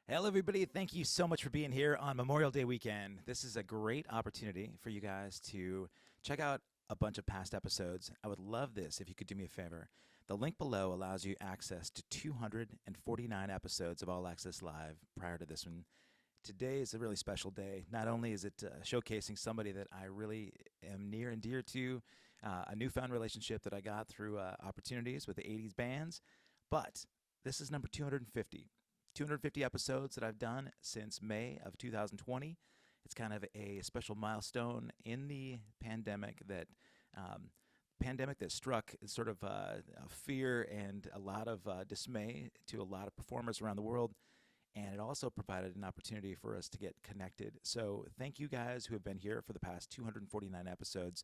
Hello, everybody. Thank you so much for being here on Memorial Day weekend. This is a great opportunity for you guys to check out a bunch of past episodes. I would love this if you could do me a favor. The link below allows you access to 249 episodes of All Access Live prior to this one. Today is a really special day. Not only is it showcasing somebody that I really am near and dear to, a newfound relationship that I got through opportunities with the 80s bands, but this is number 250. 250 episodes that I've done since May of 2020. It's kind of a special milestone in the um, pandemic that struck sort of fear and a lot of dismay to a lot of performers around the world. And it also provided an opportunity for us to get connected. So thank you guys who have been here for the past 249 episodes.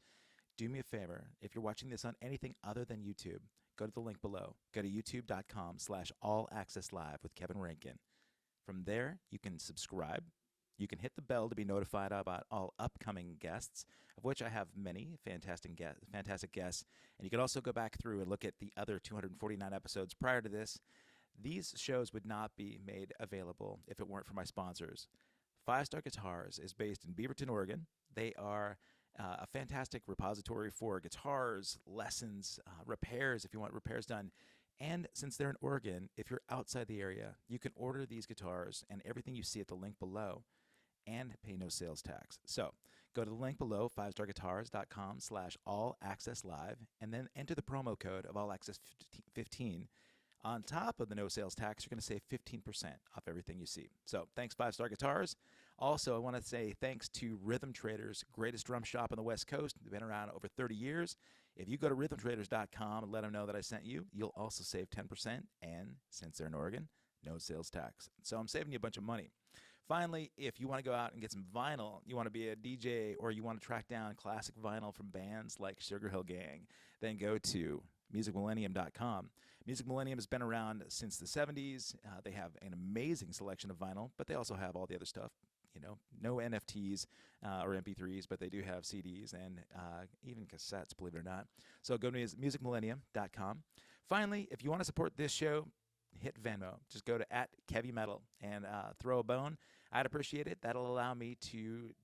Do me a favor, if you're watching this on anything other than YouTube, go to the link below. Go to youtube.com/allaccesslive with Kevin Rankin. From there, you can subscribe. You can hit the bell to be notified about all upcoming guests, of which I have many fantastic guests. And you can also go back through and look at the other 249 episodes prior to this. These shows would not be made available if it weren't for my sponsors. Five Star Guitars is based in Beaverton, Oregon. They are a fantastic repository for guitars, lessons, repairs if you want repairs done. And since they're in Oregon, if you're outside the area, you can order these guitars and everything you see at the link below and pay no sales tax. So go to the link below, fiveStarGuitars.com/allaccesslive, and then enter the promo code of All Access 15. On top of the no sales tax, you're going to save 15% off everything you see. So thanks, Five Star Guitars. Also, I want to say thanks to Rhythm Traders, greatest drum shop on the West Coast. They've been around over 30 years. If you go to rhythmtraders.com and let them know that I sent you, you'll also save 10%. And since they're in Oregon, no sales tax. So I'm saving you a bunch of money. Finally, if you want to go out and get some vinyl, you want to be a DJ, or you want to track down classic vinyl from bands like Sugarhill Gang, then go to musicmillennium.com. Music Millennium has been around since the 70s. They have an amazing selection of vinyl, but they also have all the other stuff. You know, no NFTs or MP3s, but they do have CDs and even cassettes, believe it or not. So go to musicmillennium.com. Finally, if you want to support this show, hit Venmo. Just go to @KevyMetal and throw a bone. I'd appreciate it. That'll allow me to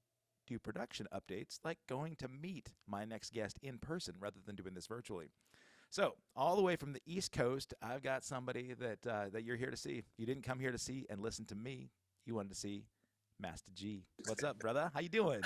do production updates, like going to meet my next guest in person rather than doing this virtually. So, all the way from the East Coast, I've got somebody that you're here to see. You didn't come here to see and listen to me. You wanted to see Master G. What's up, brother? How you doing?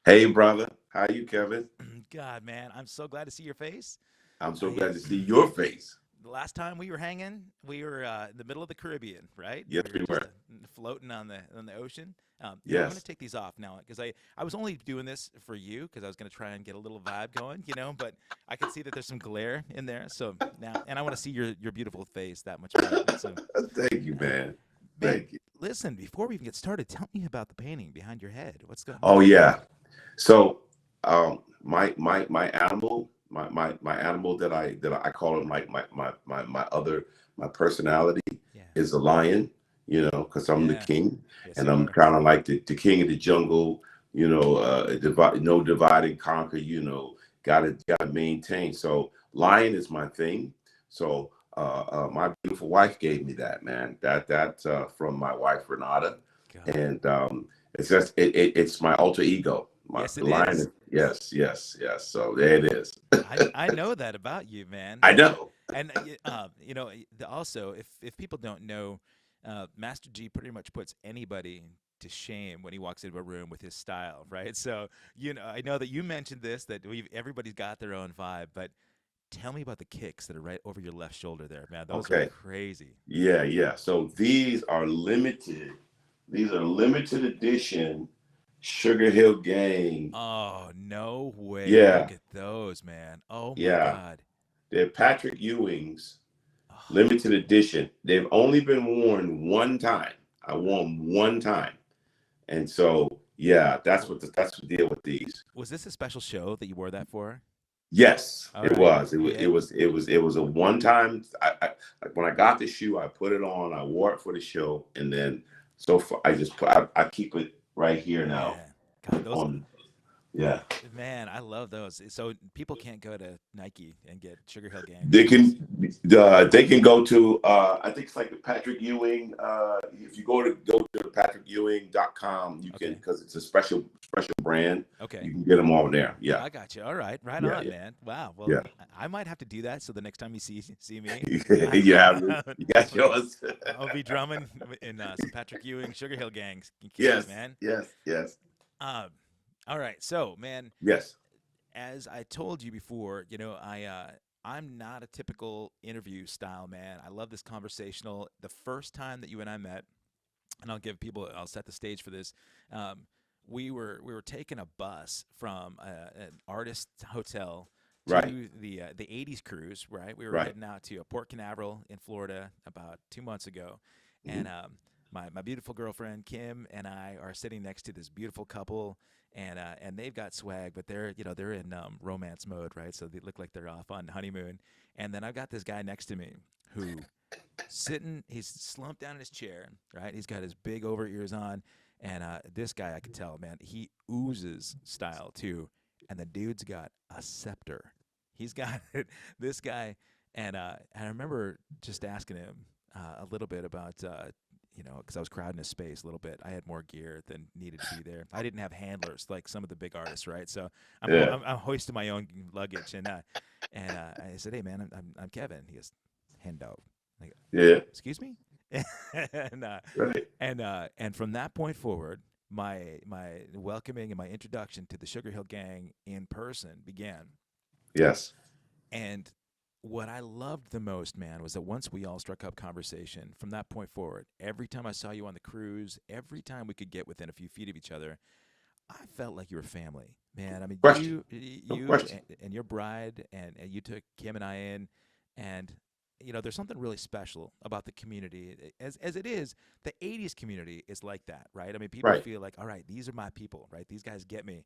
Hey, brother. How you, Kevin? God, man, I'm so glad to see your face. I'm so I glad to see your face. The last time we were hanging, we were in the middle of the Caribbean, right? Yes, We were we just were. floating on the ocean. I'm going to Yes. take these off now because I was only doing this for you because I was going to try and get a little vibe going, but I can see that there's some glare in there. So now, and I want to see your beautiful face that much better. So, Thank you, uh, man. man, Thank you. listen, before we even get started, tell me about the painting behind your head. What's Oh going on? yeah. So, my animal, my animal that I call him like my personality Yeah, is a lion. Because I'm the yeah, king, yes, and you I'm are. kind of like the king of the jungle. No divide and conquer. Gotta maintain. So lion is my thing. So my beautiful wife gave me that, man. That from my wife Renata, God, and it's my alter ego. My yes, it the lion. is. Yes, yes, yes. So there it is. I know that about you, man. I know. And also, if people don't know, Master G pretty much puts anybody to shame when he walks into a room with his style, right? So I know that you mentioned this that everybody's got their own vibe, but tell me about the kicks that are right over your left shoulder there, man. Those are Okay. crazy. Yeah, yeah. So these are limited. These are limited edition Sugar Hill Gang. Oh, no way. Yeah, Look at those, man. Oh my yeah. God. They're Patrick Ewing's Oh, limited edition. They've only been worn one time. I wore them one time. And so, yeah, w- that's the deal with these. was this a special show that you wore that for? Yes, All it right. was. It was. Yeah. It was. It was a one time. Like when I got the shoe, I put it on. I wore it for the show, and then so far I just put. I keep it right here now Yeah. God, those on. Yeah. Man, I love those. So people can't go to Nike and get Sugarhill Gang They shoes. can they can go to I think it's like the Patrick Ewing. If you go to patrickewing.com, you can, Okay. because it's a special brand. Okay. You can get them all there. Yeah, I got you. All right. Right yeah, on, yeah, man. Wow. Well, yeah. I might have to do that. So the next time you see me, You have it. You got yours. I'll be drumming in some Patrick Ewing Sugarhill Gang kicks, Yes, man. yes, yes, Um, all right. So, man, yes. as I told you before, I'm not a typical interview style man. I love this conversational. The first time that you and I met, and I'll set the stage for this. Um, we were taking a bus from an artist hotel Right, to the '80s cruise. Right, we were right. heading out to Port Canaveral in Florida about 2 months ago, Hmm. and my beautiful girlfriend Kim and I are sitting next to this beautiful couple, and they've got swag, but they're in romance mode, right? So they look like they're off on honeymoon, and then I've got this guy next to me who he's slumped down in his chair, right? He's got his big over ears on, and this guy, I could tell, man, he oozes style too, and the dude's got a scepter. He's got this guy, and I remember just asking him a little bit about. Because I was crowding his space a little bit. I had more gear than needed to be there. I didn't have handlers like some of the big artists, right? So Yeah, I'm hoisting my own luggage, and I said, "Hey, man, I'm Kevin." He goes, "Hendo." I go, yeah. excuse me. and Right. and from that point forward, my welcoming and my introduction to the Sugar Hill Gang in person began. Yes. And what I loved the most, man, was that once we all struck up conversation, from that point forward, every time I saw you on the cruise, every time we could get within a few feet of each other, I felt like you were family, man. I mean, Question. No you question. and your bride, and you took Kim and I in, and there's something really special about the community. As it is, the '80s community is like that, right? I mean, people Right. feel like, all right, these are my people, right? These guys get me.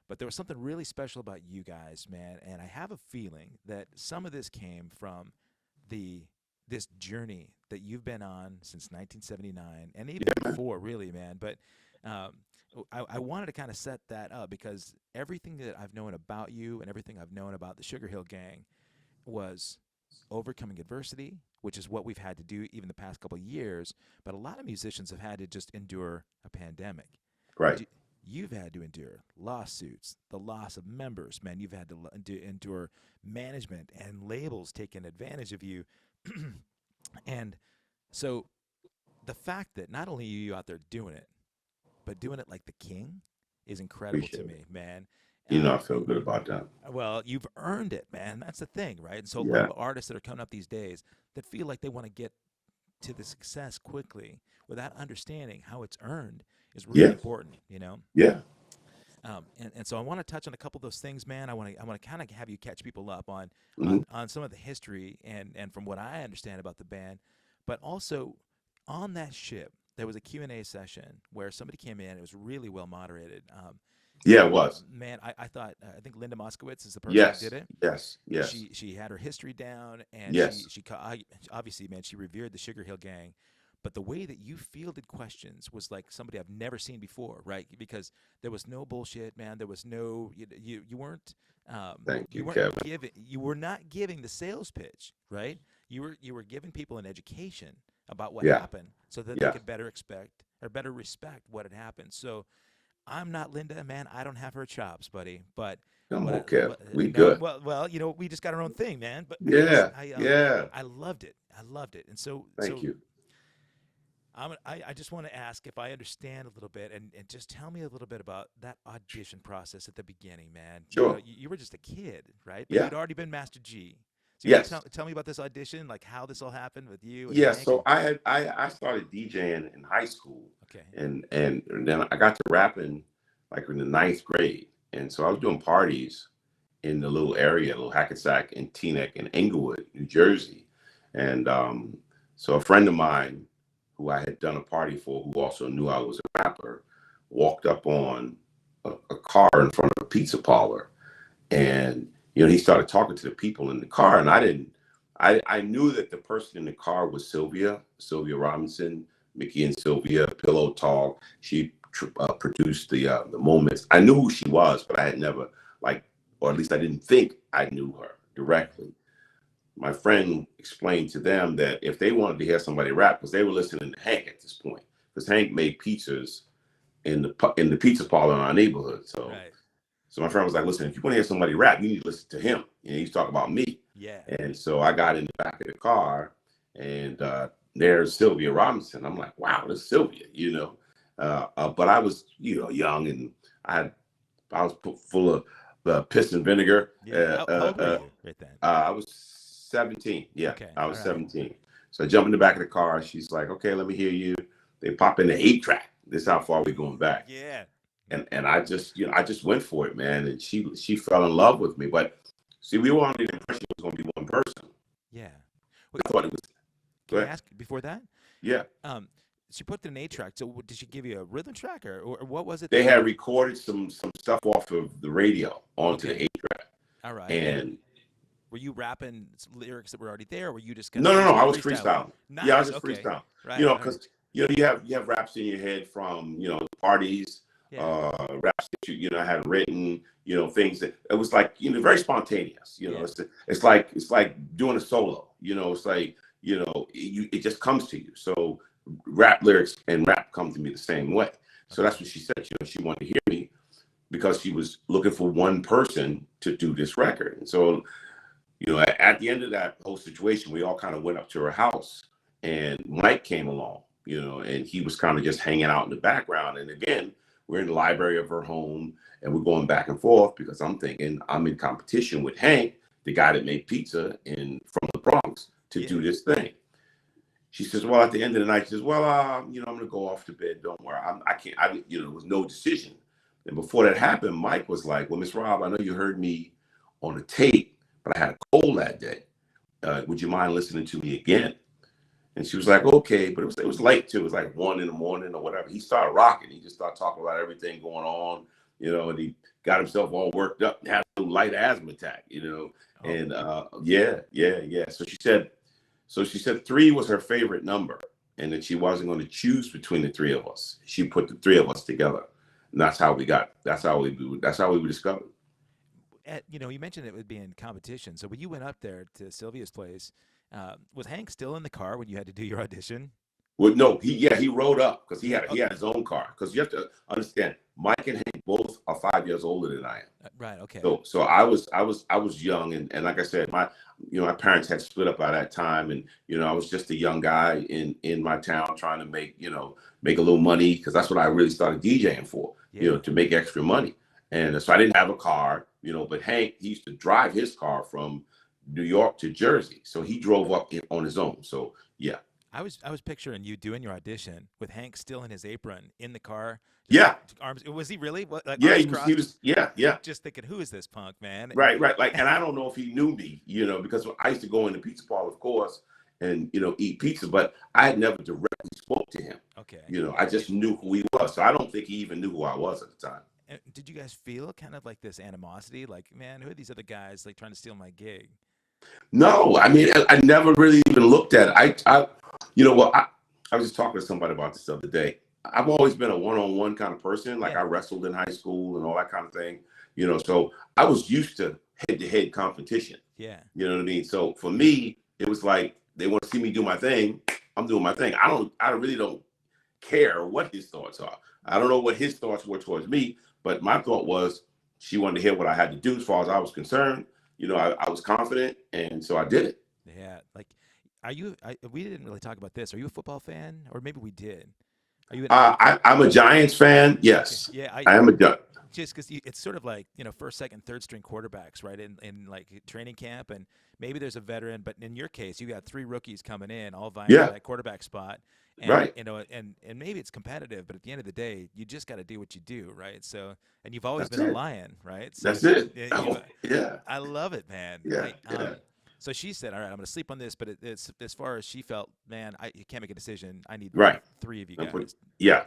But there was something really special about you guys, man, and I have a feeling that some of this came from the this journey that you've been on since 1979, and even Yeah, man. before, really, man. But um, I wanted to kind of set that up because everything that I've known about you and everything I've known about the Sugar Hill Gang was overcoming adversity, which is what we've had to do even the past couple of years. But a lot of musicians have had to just endure a pandemic. Right. You've had to endure lawsuits, the loss of members, man. You've had to endure management and labels taking advantage of you. And so the fact that not only are you out there doing it, but doing it like the king is incredible to Appreciate it. me, man. I Um, feel good about that. well, you've earned it, man. That's the thing, right? And so a lot Yeah. of artists that are coming up these days that feel like they want to get to the success quickly without understanding how it's earned is really Yeah. important. Yeah. And so I want to touch on a couple of those things, man. I want to kind of have you catch people up on Hmm. some of the history and from what I understand about the band, but also on that ship there was a Q&A session where somebody came in. It was really well moderated. Yeah, it was. Man, I think Linda Moskowitz is the person who did Yes. it. Yes. Yes. She had her history down, and Yes. obviously, man, she revered the Sugar Hill Gang. But the way that you fielded questions was like somebody I've never seen before, right? Because there was no bullshit, man. There was no you weren't Thank you, Kevin. you were not giving the sales pitch, right? You were giving people an education about what Yeah. happened so that they Yeah. could better respect what had happened. So I'm not Linda, man. I don't have her chops, buddy. But Come what? on, Kev. We No, good. well, we just got our own thing, man. But Yeah. Yeah. I loved it. I loved it. And Thank so you. I just want to ask if I understand a little bit, and just tell me a little bit about that audition process at the beginning, man. Sure. You were just a kid, right? But Yeah. you'd already been Master G. So you want to Yes. tell me about this audition, like how this all happened with you and Yeah. Hank? So And I started DJing in high school, okay, and then I got to rapping like in the ninth grade, and so I was doing parties in the little area, little Hackensack and Teaneck and Englewood, New Jersey, and so a friend of mine who I had done a party for, who also knew I was a rapper, walked up on a car in front of a pizza parlor. And he started talking to the people in the car, and I knew that the person in the car was Sylvia Robinson, Mickey and Sylvia, Pillow Talk. She produced the Moments. I knew who she was, but I had never or at least I didn't think I knew her directly. My friend explained to them that if they wanted to hear somebody rap, because they were listening to Hank at this point, because Hank made pizzas in the pizza parlor in our neighborhood. So, Right. so my friend was like, "Listen, if you want to hear somebody rap, you need to listen to him." He's talking about me. Yeah. And so I got in the back of the car, and there's Sylvia Robinson. I'm like, "Wow, this is Sylvia," But I was, young, and I was full of piss and vinegar. Yeah. How old were you right then? I was 17. Yeah, Okay. I was All right. 17. So I jump in the back of the car. She's like, "Okay, let me hear you." They pop in the 8-track. This is how far we're going back. Yeah. And I just, I just went for it, man. And she fell in love with me. But see, we were under the impression it was going to be one person. Yeah. I thought it was. Can I ask before that? Yeah. She put in an 8-track. So did she give you a rhythm track or what was it? They had recorded some stuff off of the radio onto the 8-track. All right. And were you rapping lyrics that were already there, or were you just No, I was freestyling. Nice. Yeah, I was just Okay. freestyling. Right. Because you have raps in your head from parties, raps that you had written, things that it was like very spontaneous. It's like doing a solo. It's like it just comes to you. So rap lyrics and rap come to me the same way. So that's what she said. She wanted to hear me because she was looking for one person to do this record. And so, at the end of that whole situation, we all kind of went up to her house, and Mike came along, and he was kind of just hanging out in the background. And again, we're in the library of her home, and we're going back and forth because I'm thinking I'm in competition with Hank, the guy that made pizza from the Bronx, to do this thing. She says, well, at the end of the night, she says, well, I'm going to go off to bed. Don't worry. I can't, there was no decision. And before that happened, Mike was like, well, Miss Rob, I know you heard me on the tape, but I had a cold that day. Would you mind listening to me again? And she was like, okay, but it was late too. It was like 1 a.m. or whatever. He started rocking. He just started talking about everything going on, and he got himself all worked up and had a light asthma attack, and yeah. So she said 3 was her favorite number, and that she wasn't going to choose between the 3 of us. She put the 3 of us together, and that's how we were discovered. You mentioned it would be in competition. So when you went up there to Sylvia's place, was Hank still in the car when you had to do your audition? Well, no, he rode up because he had his own car. Because you have to understand, Mike and Hank both are 5 years older than I am. Right. Okay. So I was young, and like I said, my parents had split up by that time, and I was just a young guy in my town trying to make a little money, because that's what I really started DJing for, to make extra money. And so I didn't have a car, but Hank, he used to drive his car from New York to Jersey, so he drove up on his own. So yeah. I was picturing you doing your audition with Hank still in his apron in the car. Yeah. Arms. Was he really? What, like yeah, he was. Yeah. Just thinking, who is this punk, man? Right. Like, and I don't know if he knew me, because I used to go in the pizza parlor, of course, and eat pizza, but I had never directly spoke to him. Okay. I just knew who he was, so I don't think he even knew who I was at the time. And did you guys feel kind of like this animosity? Like, man, who are these other guys like trying to steal my gig? No, I mean, I never really even looked at it. I was just talking to somebody about this the other day. I've always been a one-on-one kind of person. Like I wrestled in high school and all that kind of thing, so I was used to head-to-head competition. Yeah. You know what I mean? So for me, it was like, they want to see me do my thing. I'm doing my thing. I really don't care what his thoughts are. I don't know what his thoughts were towards me, but my thought was she wanted to hear what I had to do as far as I was concerned. I was confident, and so I did it. Yeah. Like, we didn't really talk about this. Are you a football fan? Or maybe we did. Are you? I'm a Giants fan. Yes. Yeah. I am a Giants. Just because it's sort of like, first, second, third string quarterbacks, right? In like training camp, and maybe there's a veteran, but in your case, you got 3 rookies coming in, all vying for that quarterback spot. And, right. And maybe it's competitive, but at the end of the day, you just got to do what you do, right? So, and you've always been a Lion, right? So that's it. Yeah. I love it, man. Yeah. So she said, all right, I'm going to sleep on this, but it's as far as she felt, man, you can't make a decision. I need 3 of you guys. Yeah.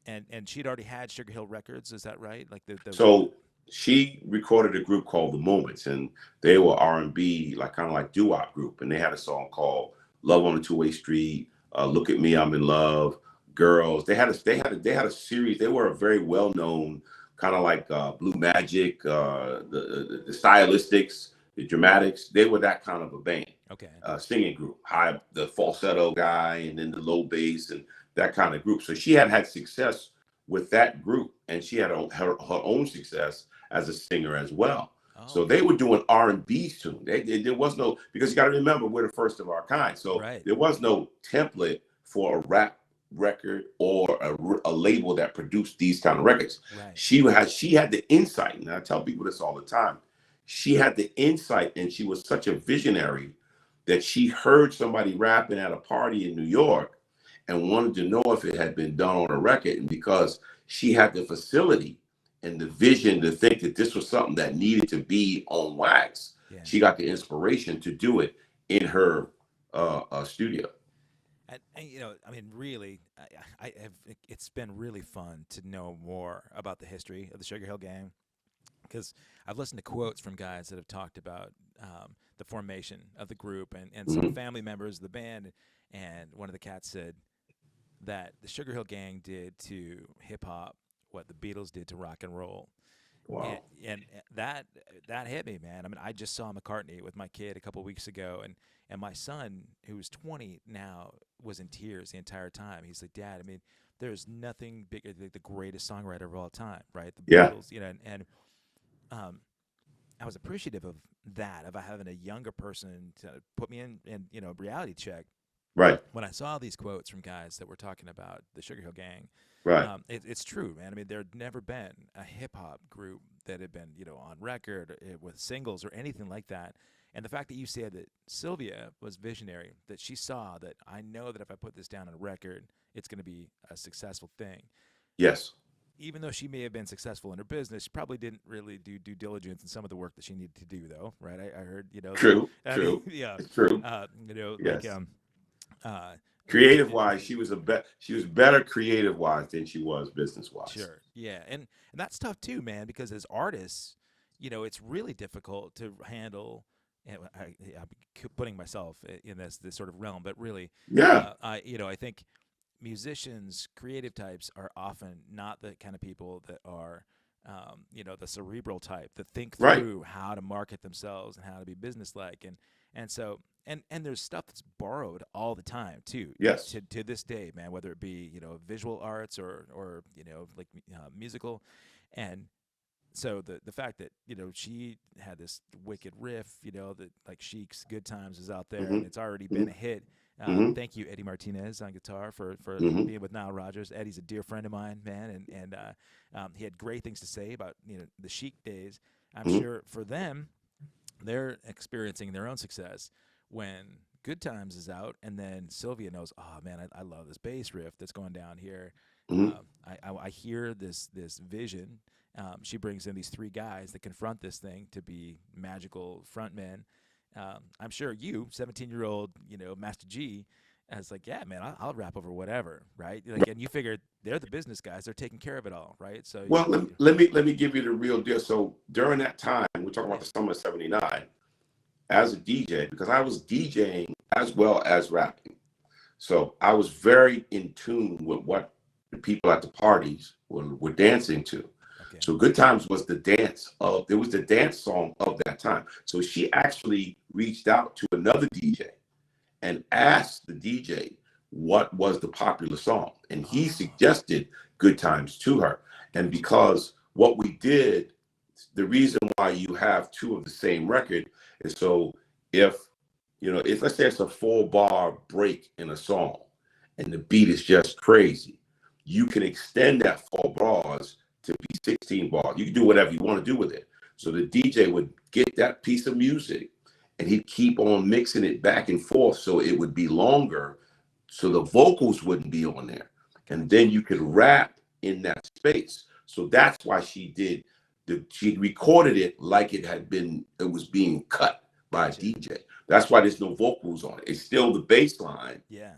And she'd already had Sugarhill Records, is that right? Like So she recorded a group called The Moments, and they were R&B, like kind of like doo-wop group, and they had a song called Love on a Two-Way Street, Look at Me, I'm in Love, girls. They had a series. They were a very well known, kind of like Blue Magic, the Stylistics, the Dramatics. They were that kind of a band, Okay. singing group. High, the falsetto guy, and then the low bass, and that kind of group. So she had success with that group, and she had her own success as a singer as well. Oh, So okay. they were doing R&B soon. There was no, because you got to remember, we're the first of our kind. So Right. there was no template for a rap record or a label that produced these kind of records. Right. She had the insight, and I tell people this all the time. She had the insight, and she was such a visionary that she heard somebody rapping at a party in New York and wanted to know if it had been done on a record. And because she had the facility and the vision to think that this was something that needed to be on wax, Yeah. she got the inspiration to do it in her studio. And you know, I mean, really, I have. It's been really fun to know more about the history of the Sugarhill Gang, because I've listened to quotes from guys that have talked about the formation of the group and some Mhm. family members of the band. And one of the cats said that the Sugarhill Gang did to hip hop what the Beatles did to rock and roll. And, Wow. and that hit me, man. I mean, I just saw McCartney with my kid a couple weeks ago, and my son, who's 20 now, was in tears the entire time. He's like, Dad, I mean, there's nothing bigger than the greatest songwriter of all time, right? The Yeah. Beatles, you know, and I was appreciative of that, of having a younger person to put me in you know, reality check. Right. When I saw these quotes from guys that were talking about the Sugarhill Gang, Right. it's true, man. I mean, there had never been a hip hop group that had been, you know, on record with singles or anything like that. And the fact that you said that Sylvia was visionary, that she saw that I know that if I put this down on a record, it's going to be a successful thing. Yes. Even though she may have been successful in her business, she probably didn't really do due diligence in some of the work that she needed to do, though, right? I heard, you know, True. I mean, True. yeah, It's true. you know, like Yes. uh, Creative wise, she was better creative wise than she was business wise. sure. Yeah. And that's tough too, man, because as artists, you know, it's really difficult to handle, and I'm putting myself in this sort of realm, but really, Yeah. you know, I think musicians, creative types are often not the kind of people that are, you know, the cerebral type that think Right. through how to market themselves and how to be businesslike. And so, and there's stuff that's borrowed all the time too, Yes. to this day, man, whether it be, you know, visual arts or, you know, like musical. And so the fact that, you know, she had this wicked riff, you know, that like Chic's Good Times is out there and Hmm. it's already been Hmm. a hit. Hmm. Thank you, Eddie Martinez on guitar for Hmm. being with Nile Rodgers. Eddie's a dear friend of mine, man, and he had great things to say about, you know, the Chic days. I'm Hmm. sure for them, they're experiencing their own success when Good Times is out, and then Sylvia knows, oh man, I love this bass riff that's going down here. Hmm. I hear this vision. She brings in these three guys that confront this thing to be magical frontmen. I'm sure you, 17-year-old, you know, Master G, as like, yeah, man, I'll rap over whatever, right? Like, and you figure they're the business guys; they're taking care of it all, right? So, Well, let me give you the real deal. So during that time, we're talking about yeah, the summer of '79. As a DJ, because I was DJing as well as rapping, so I was very in tune with what the people at the parties were dancing to. okay, So Good Times was the dance of, it was the dance song of that time. So she actually reached out to another DJ and asked the DJ what was the popular song. And he oh, suggested Good Times to her. And gotcha, because what we did, the reason why you have two of the same record is so if, if let's say it's a 4 bar break in a song and the beat is just crazy, you can extend that 4 bars to be 16 bars. You can do whatever you want to do with it. So the DJ would get that piece of music and he'd keep on mixing it back and forth so it would be longer, so the vocals wouldn't be on there. And gotcha. then you could rap in that space. So that's why she recorded it like it was being cut by a Gotcha. DJ. That's why there's no vocals on it. It's still the bass line, Yeah.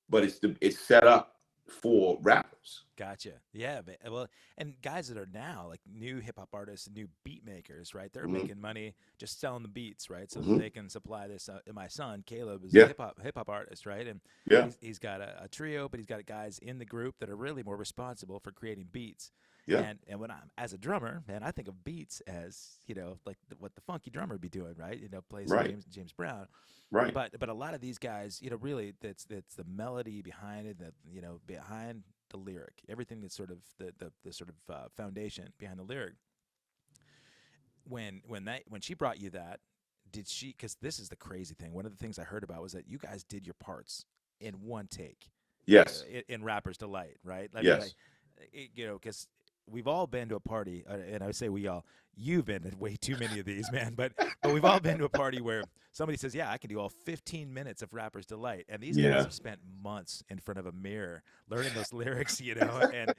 but it's set up for rappers. Gotcha. Yeah. Well, and guys that are now like new hip hop artists and new beat makers, right? They're Hmm. making money just selling the beats, right? So that Hmm. they can supply this. My son Caleb is a Yeah, hip hop artist, right? And yeah, he's got a trio, but he's got guys in the group that are really more responsible for creating beats. yeah, And when I'm as a drummer, man, I think of beats as like what the funky drummer would be doing, right? Play some right, James Brown. right. But a lot of these guys, really that's the melody behind it, that behind the lyric, everything that's sort of the sort of foundation behind the lyric. When she brought you that, did she? Because this is the crazy thing. One of the things I heard about was that you guys did your parts in one take, Yes, in Rapper's Delight, right? I mean, like, yes, because we've all been to a party, and I would say we all. You've been to way too many of these, man. But we've all been to a party where somebody says, "Yeah, I can do all 15 minutes of Rapper's Delight," and these guys yeah. have spent months in front of a mirror learning those lyrics, and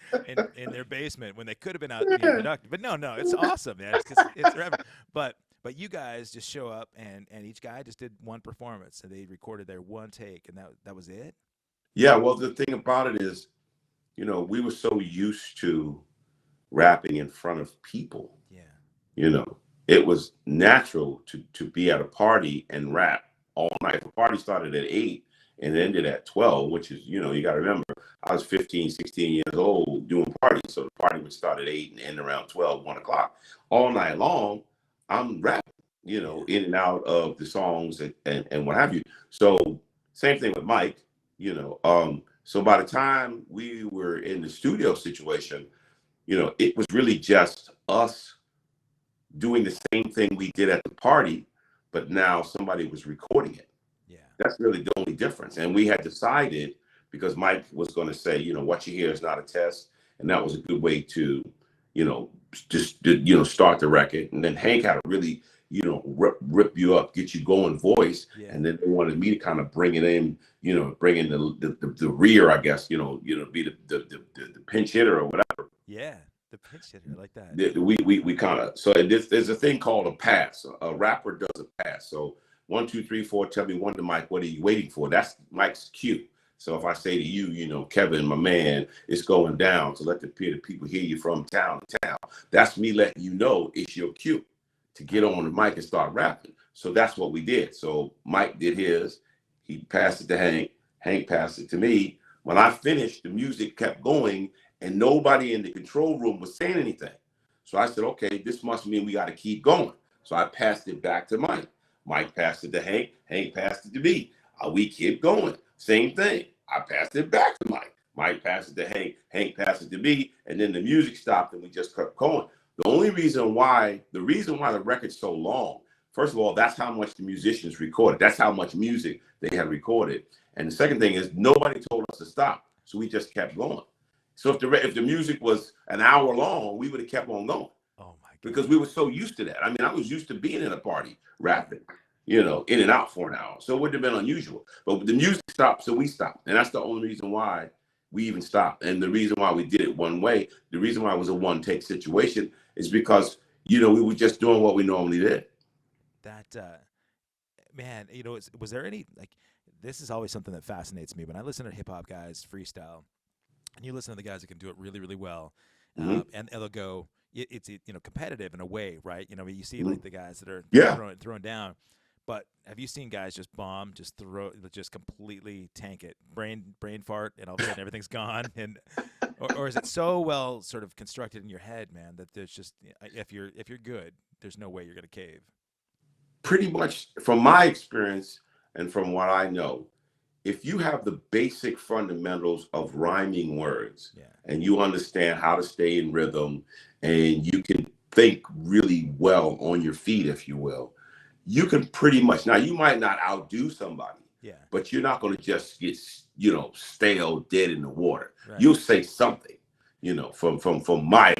in their basement when they could have been out being productive. But no, it's awesome, man. It's forever. But you guys just show up, and each guy just did one performance, and they recorded their one take, and that was it. Yeah, well, the thing about it is, we were so used to rapping in front of people. Yeah, It was natural to be at a party and rap all night. The party started at 8 and ended at 12, which is, you got to remember, I was 15, 16 years old doing parties. So the party would start at 8 and end around 12, 1 o'clock. All night long, I'm rapping, yeah, in and out of the songs and what have you. So same thing with Mike, so by the time we were in the studio situation, it was really just us doing the same thing we did at the party, but now somebody was recording it. yeah, That's really the only difference. And we had decided, because Mike was going to say, what you hear is not a test. And that was a good way to, just, start the record. And then Hank had a really, rip you up, get you going voice. yeah, And then they wanted me to kind of bring it in, bring in the rear, I guess, be the pinch hitter or whatever. yeah. The pitch hitter, I like that. We kind of, so there's a thing called a pass. A rapper does a pass. So 1, 2, 3, 4, tell me one to Mike, what are you waiting for? That's Mike's cue. So if I say to you, Kevin, my man, it's going down, to let the people hear you from town to town. That's me letting you know it's your cue to get on the mic and start rapping. So that's what we did. So Mike did his, he passed it to Hank, Hank passed it to me. When I finished, the music kept going and nobody in the control room was saying anything. So I said, okay, this must mean we got to keep going. So I passed it back to Mike. Mike passed it to Hank. Hank passed it to me. We kept going. Same thing. I passed it back to Mike. Mike passed it to Hank. Hank passed it to me. And then the music stopped and we just kept going. The reason why the record's so long, first of all, that's how much the musicians recorded. That's how much music they had recorded. And the second thing is nobody told us to stop. So we just kept going. So if the music was an hour long, we would have kept on going. Oh my god. Because we were so used to that. I mean, I was used to being in a party rapping, in and out for an hour. So it wouldn't have been unusual. But the music stopped, so we stopped. And that's the only reason why we even stopped. And the reason why we did it one way, the reason why it was a one-take situation is because, we were just doing what we normally did. That man, was there any this is always something that fascinates me when I listen to hip hop guys freestyle, and you listen to the guys that can do it really, really well, Mm-hmm. and they'll go, it's competitive in a way, right? You see Mm-hmm. like the guys that are Yeah. throwing down, but have you seen guys just bomb, just completely tank it, brain fart, and all of a sudden everything's gone, and or is it so well sort of constructed in your head, man, that there's just if you're good, there's no way you're gonna cave. Pretty much from my experience and from what I know, if you have the basic fundamentals of rhyming words Yeah. and you understand how to stay in rhythm and you can think really well on your feet, if you will, you can pretty much, now you might not outdo somebody, Yeah. but you're not going to just get, stale, dead in the water. Right. You'll say something, from my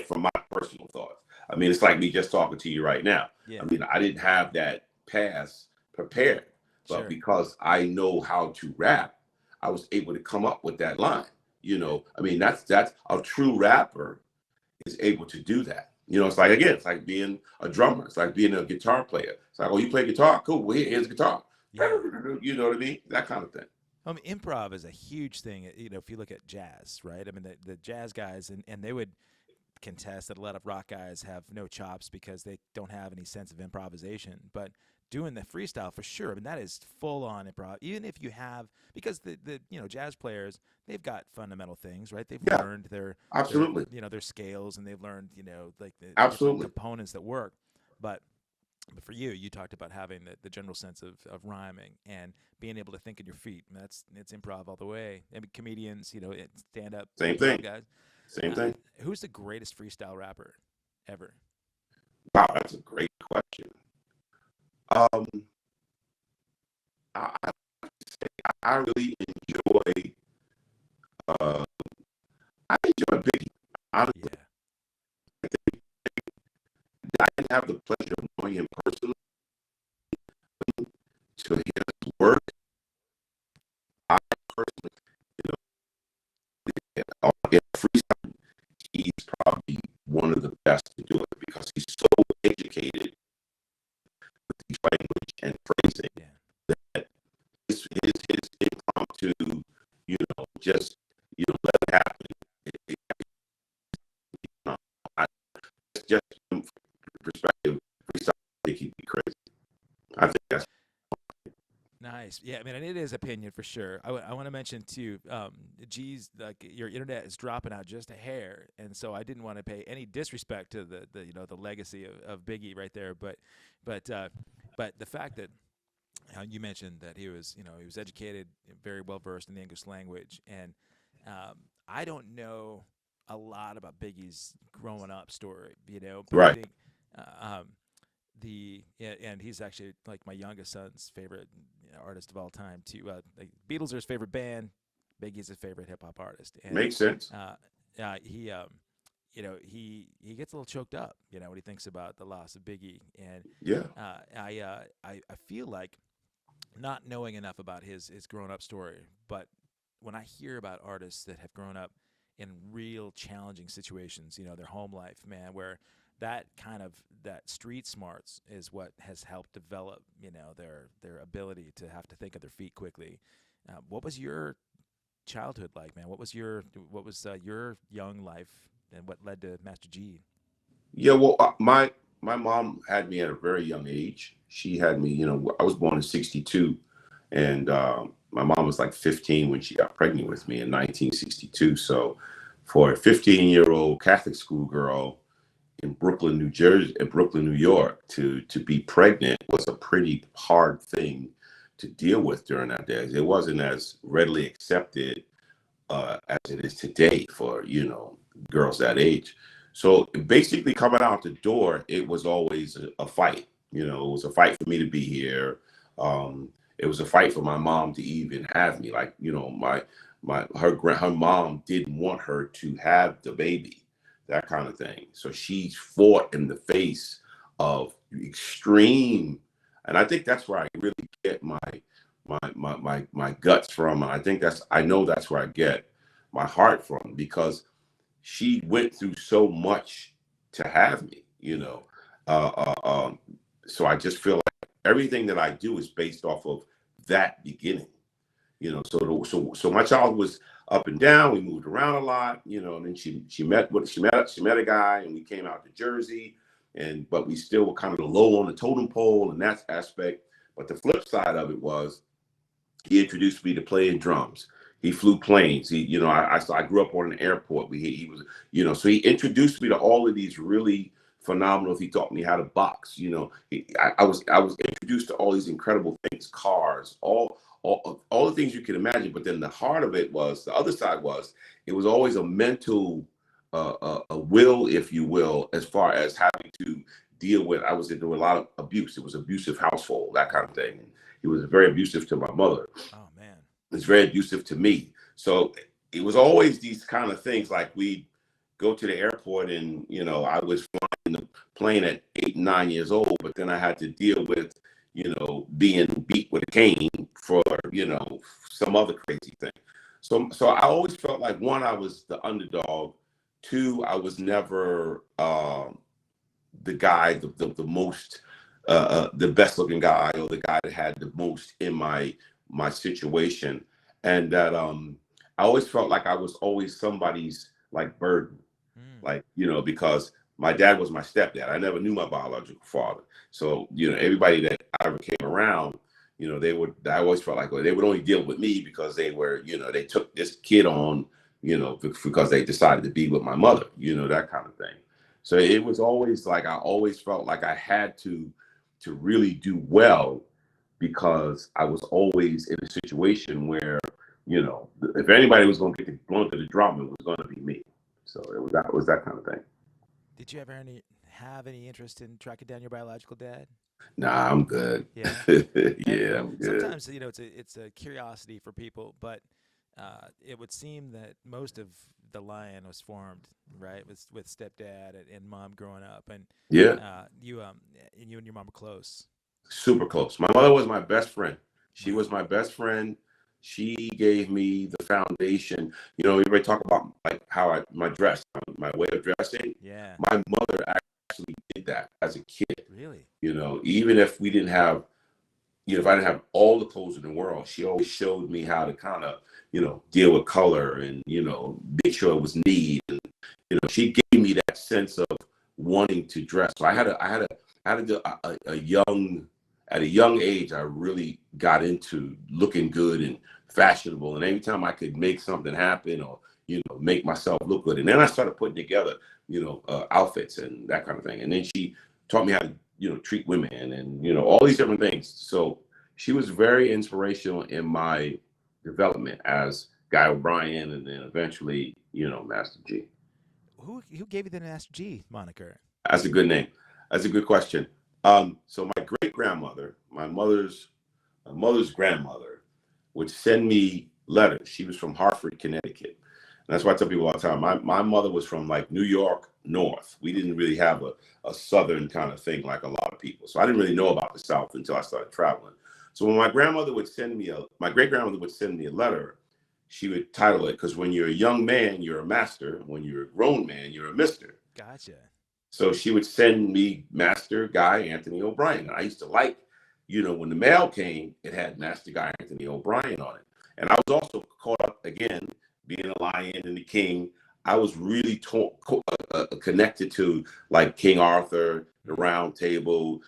personal thoughts. I mean, it's like me just talking to you right now. Yeah. I mean, I didn't have that pass prepared. But Sure. because I know how to rap, I was able to come up with that line. I mean, that's a true rapper is able to do that. It's like, again, it's like being a drummer. It's like being a guitar player. It's like, oh, you play guitar? Cool. Well, here's a guitar. Yeah. You know what I mean? That kind of thing. Improv is a huge thing. You know, if you look at jazz, right? I mean, the jazz guys, and they would contest that a lot of rock guys have no chops because they don't have any sense of improvisation. But doing the freestyle for sure, I mean, that is full on improv. Even if you have, because the jazz players, they've got fundamental things, right? They've Yeah, learned their absolutely, their scales, and they've learned like the different absolutely. components that work. But for you, you talked about having the general sense of rhyming and being able to think in your feet. I mean, it's improv all the way. I mean, comedians, stand up Same improv thing. guys. Same Uh, thing. who's the greatest freestyle rapper ever? Wow, that's a great question. Um, I I really enjoy. Uh, I enjoy Biggie. Honestly, Yeah, I didn't have the pleasure of knowing him personally. To hear his work, I personally, you in freestyle, he's probably one of the best to do it because he's so educated with his language and phrasing yeah. that his impromptu, just let it happen. You know, I, just from perspective, freestyle, I think he'd be crazy. I think that's Nice. Yeah, I mean, and it is opinion for sure. I want to mention too, geez, like your internet is dropping out just a hair, and so I didn't want to pay any disrespect to the legacy of Biggie right there, but the fact that you mentioned that he was educated, very well versed in the English language, and I don't know a lot about Biggie's growing up story, but I right. think and he's actually like my youngest son's favorite artist of all time too. Like Beatles are his favorite band, Biggie's his favorite hip hop artist, and Makes sense. uh, he he gets a little choked up, when he thinks about the loss of Biggie, and Yeah. I feel like not knowing enough about his grown up story, but when I hear about artists that have grown up in real challenging situations, their home life, man, where that street smarts is what has helped develop, their ability to have to think on their feet quickly. What was your childhood like, man? What was your young life, and what led to Master G? Yeah. Well, my mom had me at a very young age. She had me. I was born in '62, and my mom was like 15 when she got pregnant with me in 1962. So, for a 15-year-old Catholic schoolgirl in Brooklyn, New Jersey, in Brooklyn, New York, to be pregnant was a pretty hard thing to deal with during that days. It wasn't as readily accepted as it is today for girls that age. So basically, coming out the door, it was always a fight. It was a fight for me to be here. It was a fight for my mom to even have me. Like her mom didn't want her to have the baby, that kind of thing. So she fought in the face of extreme, and I think that's where I really get my guts from. And I know that's where I get my heart from, because she went through so much to have me. Uh, uh, um, so I just feel like everything that I do is based off of that beginning. So my child was up and down. We moved around a lot. And then she met a guy, and we came out to Jersey, but we still were kind of low on the totem pole in that aspect. But the flip side of it was, he introduced me to playing drums. He flew planes. I grew up on an airport. He was, so he introduced me to all of these really phenomenal. He taught me how to box. I was introduced to all these incredible things, cars, all the things you can imagine. But then the heart of it was, the other side was, it was always a mental, a will, if you will, as far as having to deal with. I was into a lot of abuse. It was an abusive household, that kind of thing. He was very abusive to my mother. Oh man. It's very abusive to me. So it was always these kind of things, like we'd go to the airport, and I was flying the plane at 8 and 9 years old, but then I had to deal with being beat with a cane for some other crazy thing. So I always felt like, one, I was the underdog. Two, I was never the guy, the most the best looking guy, or the guy that had the most in my situation. and that I always felt like I was always somebody's like burden, Mm. like, because my dad was my stepdad. I never knew my biological father. So, everybody that I ever came around, I always felt like, well, they would only deal with me because they were, they took this kid on, because they decided to be with my mother, that kind of thing. So it was always like, I always felt like I had to really do well, because I was always in a situation where, if anybody was going to get blown to the drum, it was going to be me. So it was that kind of thing. Did you ever have any interest in tracking down your biological dad? Nah, I'm good. Yeah. And Yeah, I'm good. sometimes, it's a curiosity for people, but it would seem that most of the line was formed, right, with stepdad and mom growing up, and Yeah, you and your mom were close. super close. My mother was my best friend. She Right. was my best friend. She gave me the foundation. Everybody talk about like how my dress, my way of dressing. Yeah. My mother actually did that as a kid. Really. Even if we didn't have, if I didn't have all the clothes in the world, she always showed me how to kind of, deal with color and, make sure it was neat. And, she gave me that sense of wanting to dress. So I had a young, at a young age, I really got into looking good and fashionable. And every time I could make something happen or, make myself look good. And then I started putting together, outfits and that kind of thing. And then she taught me how to, treat women and, all these different things. So she was very inspirational in my development as Guy O'Brien and then eventually, Master G. Who gave you the Master G moniker? That's a good name. That's a good question. So my great grandmother, my mother's grandmother, would send me letters. She was from Hartford, Connecticut. And that's why I tell people all the time. My mother was from like New York North. We didn't really have a Southern kind of thing like a lot of people. So I didn't really know about the South until I started traveling. So when my great grandmother would send me a letter, she would title it, because when you're a young man, you're a master. When you're a grown man, you're a mister. Gotcha. So she would send me Master Guy Anthony O'Brien. And I used to like, when the mail came, it had Master Guy Anthony O'Brien on it. And I was also caught up again, being a lion and the king. I was really connected to like King Arthur, the Round Table,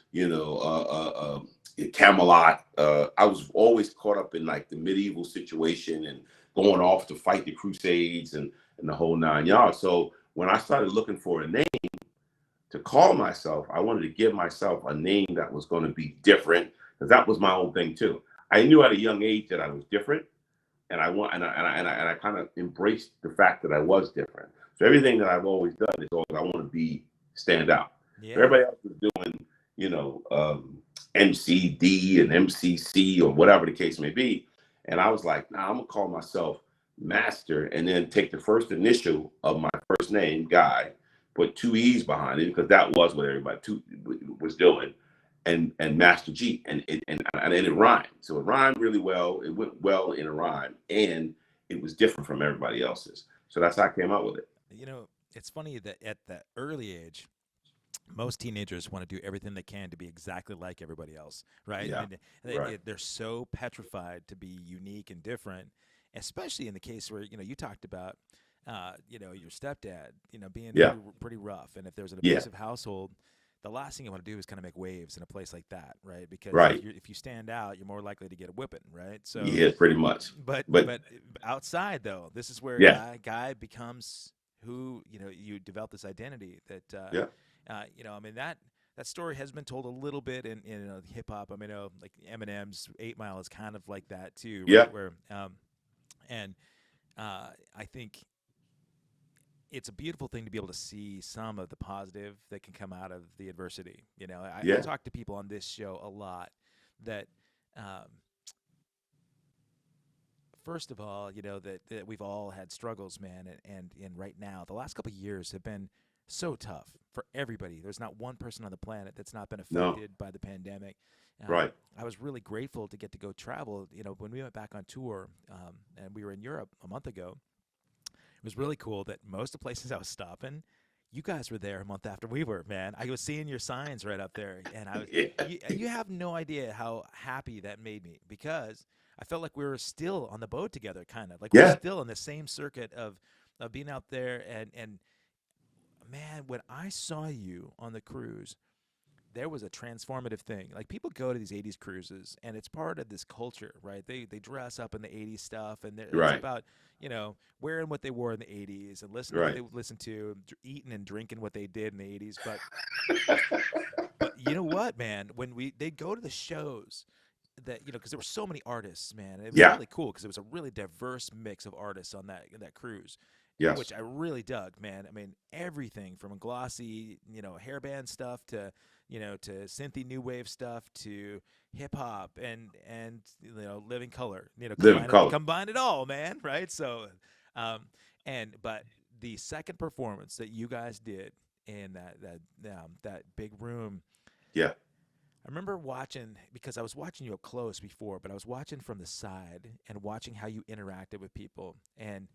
Camelot. I was always caught up in like the medieval situation and going off to fight the Crusades and the whole nine yards. So when I started looking for a name to call myself, I wanted to give myself a name that was going to be different, because that was my own thing too. I knew at a young age that I was different, and I kind of embraced the fact that I was different. So everything that I've always done is always I want to be stand out. So Yeah. everybody else is doing, MCD and MCC or whatever the case may be, and I was like, nah, I'm gonna call myself Master, and then take the first initial of my first name, Guy, put two E's behind it, because that was what everybody was doing, and Master G, and it rhymed. So it rhymed really well. It went well in a rhyme, and it was different from everybody else's. So that's how I came up with it. It's funny that at that early age, most teenagers want to do everything they can to be exactly like everybody else, right? I Yeah, mean, right. they're so petrified to be unique and different, especially in the case where you talked about, your stepdad, being Yeah, pretty rough, and if there's an yeah, abusive household, the last thing you want to do is kind of make waves in a place like that, right? Because right. if you stand out, you're more likely to get a whipping, right? So, Yeah, pretty much. but But but outside though, this is where yeah, guy becomes who you develop this identity that yeah, I mean that story has been told a little bit in hip hop. I mean, like Eminem's 8 Mile is kind of like that too, yeah, right? Where and I think it's a beautiful thing to be able to see some of the positive that can come out of the adversity. I yeah. talk to people on this show a lot that um, first of all, that we've all had struggles, man, and right now, the last couple of years have been so tough for everybody. There's not one person on the planet that's not been No, affected by the pandemic. right. I was really grateful to get to go travel. When we went back on tour, and we were in Europe a month ago, it was really cool that most of the places I was stopping, you guys were there a month after we were, man. I was seeing your signs right up there, and I was Yeah, you have no idea how happy that made me, because I felt like we were still on the boat together, kind of like we are Yeah. still in the same circuit of being out there. And man, when I saw you on the cruise, there was a transformative thing. Like people go to these 80s cruises and it's part of this culture, right? They dress up in the 80s stuff and it's Right. about, wearing what they wore in the 80s and listening to what Right. they listened to, eating and drinking what they did in the 80s. But you know what, man, when they go to the shows that, because there were so many artists, man. It was Yeah. really cool because it was a really diverse mix of artists on that cruise, which Yes. I really dug, man. I mean, everything from glossy, hairband stuff to, to synthy new wave stuff to hip hop and living color, Living color. combine it all, man, right? So, um, but the second performance that you guys did in that big room. Yeah. I remember watching because I was watching you up close before, but I was watching from the side and watching how you interacted with people, and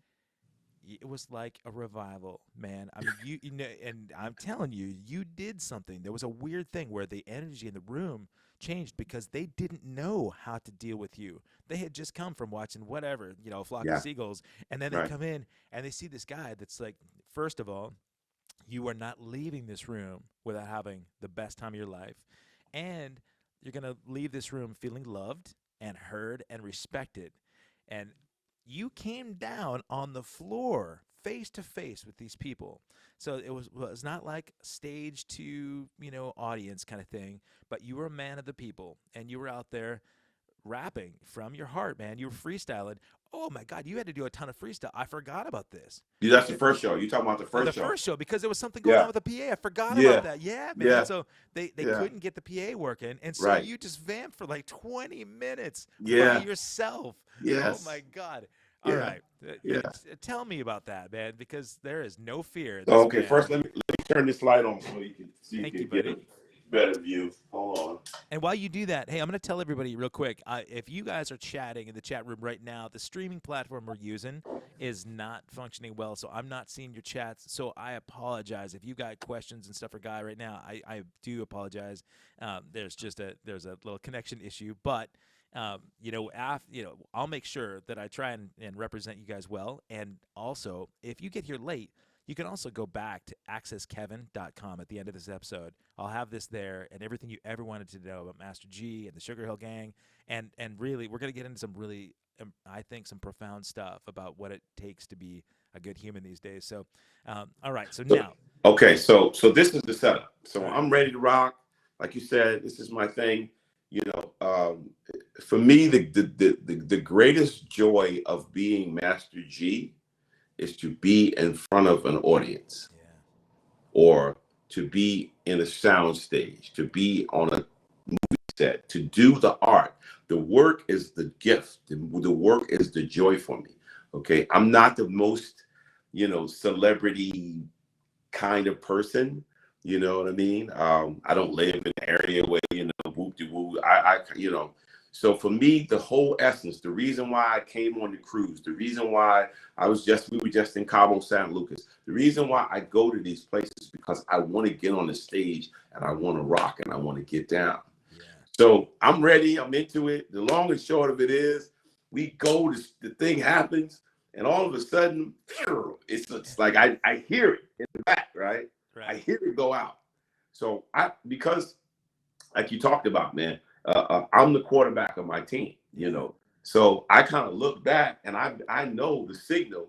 it was like a revival, man. I mean, and I'm telling you, you did something. There was a weird thing where the energy in the room changed because they didn't know how to deal with you. They had just come from watching whatever, a flock of Yeah. seagulls, and then they Right. come in and they see this guy that's like, first of all, you are not leaving this room without having the best time of your life. And you're going to leave this room feeling loved and heard and respected. And you came down on the floor face to face with these people. So it was not like stage to, audience kind of thing, but you were a man of the people and you were out there rapping from your heart, man. You were freestyling. Oh my God, you had to do a ton of freestyle. I forgot about this. Yeah, that's the first show. You talking about the The first show? first show because there was something going on Yeah. with the PA. I forgot about Yeah. that. Yeah, man. Yeah. So they Yeah. couldn't get the PA working, and so Right. you just vamped for like 20 minutes by Yeah. yourself. Oh Yes. my God. All Yeah. right. Yeah. Tell me about that, man, because there is no fear in this Okay. man. First, let me turn this light on so you can Thank you, get buddy. a better view. Hold on. And while you do that, hey, I'm going to tell everybody real quick. If you guys are chatting in the chat room right now, the streaming platform we're using is not functioning well, so I'm not seeing your chats. So I apologize if you got questions and stuff for Guy right now. I do apologize. There's a little connection issue, but I'll make sure that I try and represent you guys well. And also, if you get here late, you can also go back to accesskevin.com at the end of this episode. I'll have this there and everything you ever wanted to know about Master G and the Sugarhill Gang. And really, we're going to get into some really, I think, some profound stuff about what it takes to be a good human these days. So, all right. So now. Okay. So this is the setup. So right. I'm ready to rock. Like you said, this is my thing. For me, the greatest joy of being Master G is to be in front of an audience, or to be in a sound stage, to be on a movie set, to do the art. The work is the gift. The work is the joy for me. Okay. I'm not the most, celebrity kind of person. You know what I mean? I don't live in an area where, whoop de woo. So for me, the whole essence, the reason why I came on the cruise, the reason why we were just in Cabo San Lucas, the reason why I go to these places, because I want to get on the stage and I want to rock and I want to get down. Yeah. So I'm ready. I'm into it. The long and short of it is, we go, the thing happens, and all of a sudden, it's like I hear it in the back, right? I hear it go out. So because like you talked about, man, I'm the quarterback of my team, So I kind of look back and I know the signal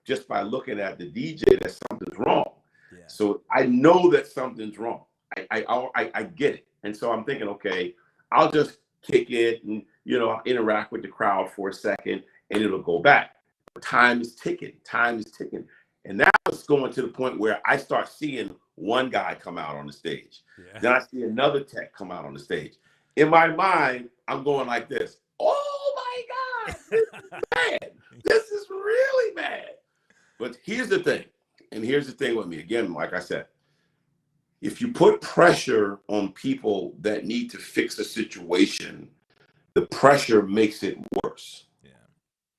just by looking at the DJ that something's wrong. Yeah. So I know that something's wrong. I get it. And so I'm thinking, okay, I'll just kick it and, interact with the crowd for a second and it'll go back. Time is ticking. And now it's going to the point where I start seeing one guy come out on the stage. Yeah. Then I see another tech come out on the stage. In my mind, I'm going like this. Oh my God, this is bad. This is really bad. But here's the thing. And here's the thing with me. Again, like I said, if you put pressure on people that need to fix a situation, the pressure makes it worse. Yeah.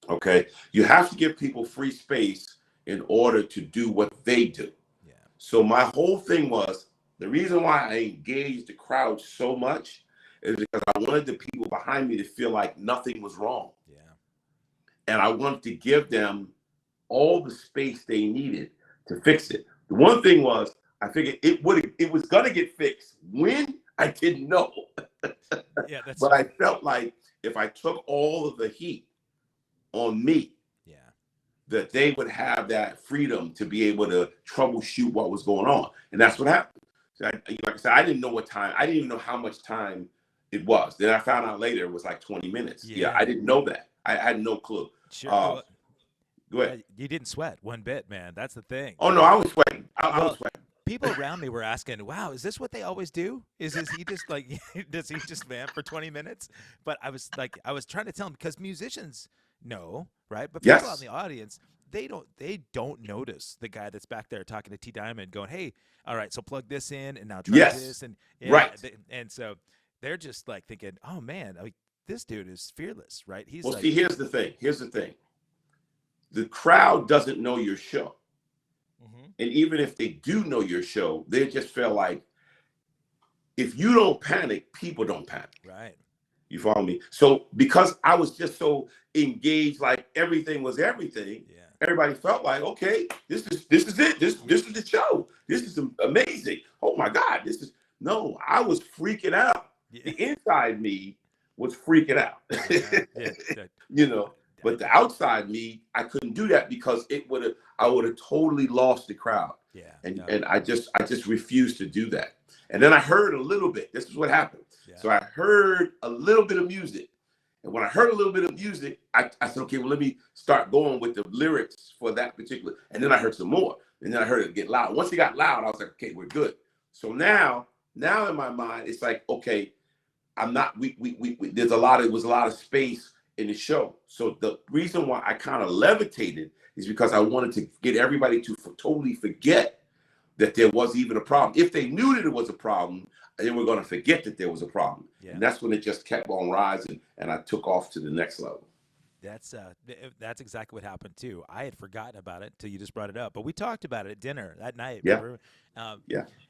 Okay. You have to give people free space in order to do what they do. Yeah. So my whole thing was, the reason why I engaged the crowd so much is because I wanted the people behind me to feel like nothing was wrong. Yeah. And I wanted to give them all the space they needed to fix it. The one thing was, I figured it was gonna get fixed. When? I didn't know. Yeah, that's But I felt like if I took all of the heat on me, yeah. that they would have that freedom to be able to troubleshoot what was going on. And that's what happened. So like I said, I didn't know what time. I didn't even know how much time it was. Then I found out later it was like 20 minutes. Yeah, I didn't know that. I had no clue. Sure. Go ahead. You didn't sweat one bit, man. That's the thing. Oh, no, I was sweating. I was sweating. People around me were asking, "Wow, is this what they always do? Is he just like does he just vamp for 20 minutes?" But I was trying to tell them, because musicians know, right? But people out in the audience, they don't notice the guy that's back there talking to T Diamond going, "Hey, all right, so plug this in and now try this," and and so they're just like thinking, "Oh man, like this dude is fearless," right? He's see, here's the thing. The crowd doesn't know your show. And even if they do know your show, they just feel like if you don't panic, people don't panic. Right. You follow me? So because I was just so engaged, like everything was everything, everybody felt like, okay, this is it. This is the show. This is amazing. Oh my God, no, I was freaking out. The inside me was freaking out. You know. But the outside me, I couldn't do that because I would have totally lost the crowd. Yeah. And I just refused to do that. And then I heard a little bit. This is what happened. Yeah. So I heard a little bit of music. And when I heard a little bit of music, I said, okay, well, let me start going with the lyrics for that particular. And then I heard some more. And then I heard it get loud. Once it got loud, I was like, okay, we're good. So now in my mind, it's like, okay, it was a lot of space in the show. So the reason why I kind of levitated is because I wanted to get everybody to totally forget that there was even a problem. If they knew that it was a problem, they were going to forget that there was a problem. Yeah. And that's when it just kept on rising, and I took off to the next level. That's exactly what happened too. I had forgotten about it till you just brought it up, but we talked about it at dinner that night. Yeah. Remember?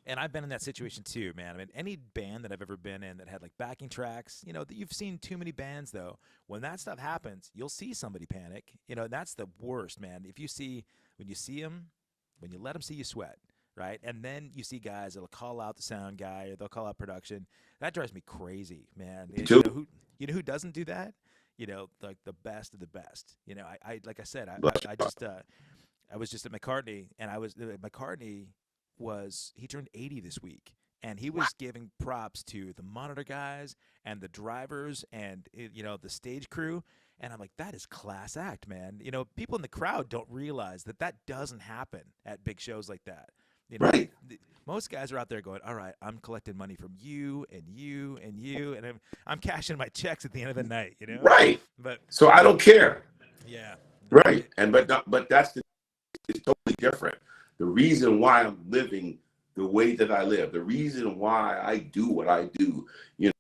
And I've been in that situation too, man. I mean, any band that I've ever been in that had like backing tracks, you know, you've seen too many bands though. When that stuff happens, you'll see somebody panic. You know, that's the worst, man. When you let them see you sweat, right? And then you see guys that'll call out the sound guy or they'll call out production. That drives me crazy, man. You know who doesn't do that? You know, like the best of the best. You know, I like I said, I was just at McCartney, and McCartney he turned 80 this week, and he was giving props to the monitor guys and the drivers and the stage crew, and I'm like, that is class act, man. You know, people in the crowd don't realize that doesn't happen at big shows like that. You know, right. Most guys are out there going, all right, I'm collecting money from you and you and you, and I'm cashing my checks at the end of the night, you know? Right. But so I don't care. Yeah. Right. But it's totally different. The reason why I'm living the way that I live, the reason why I do what I do, you know,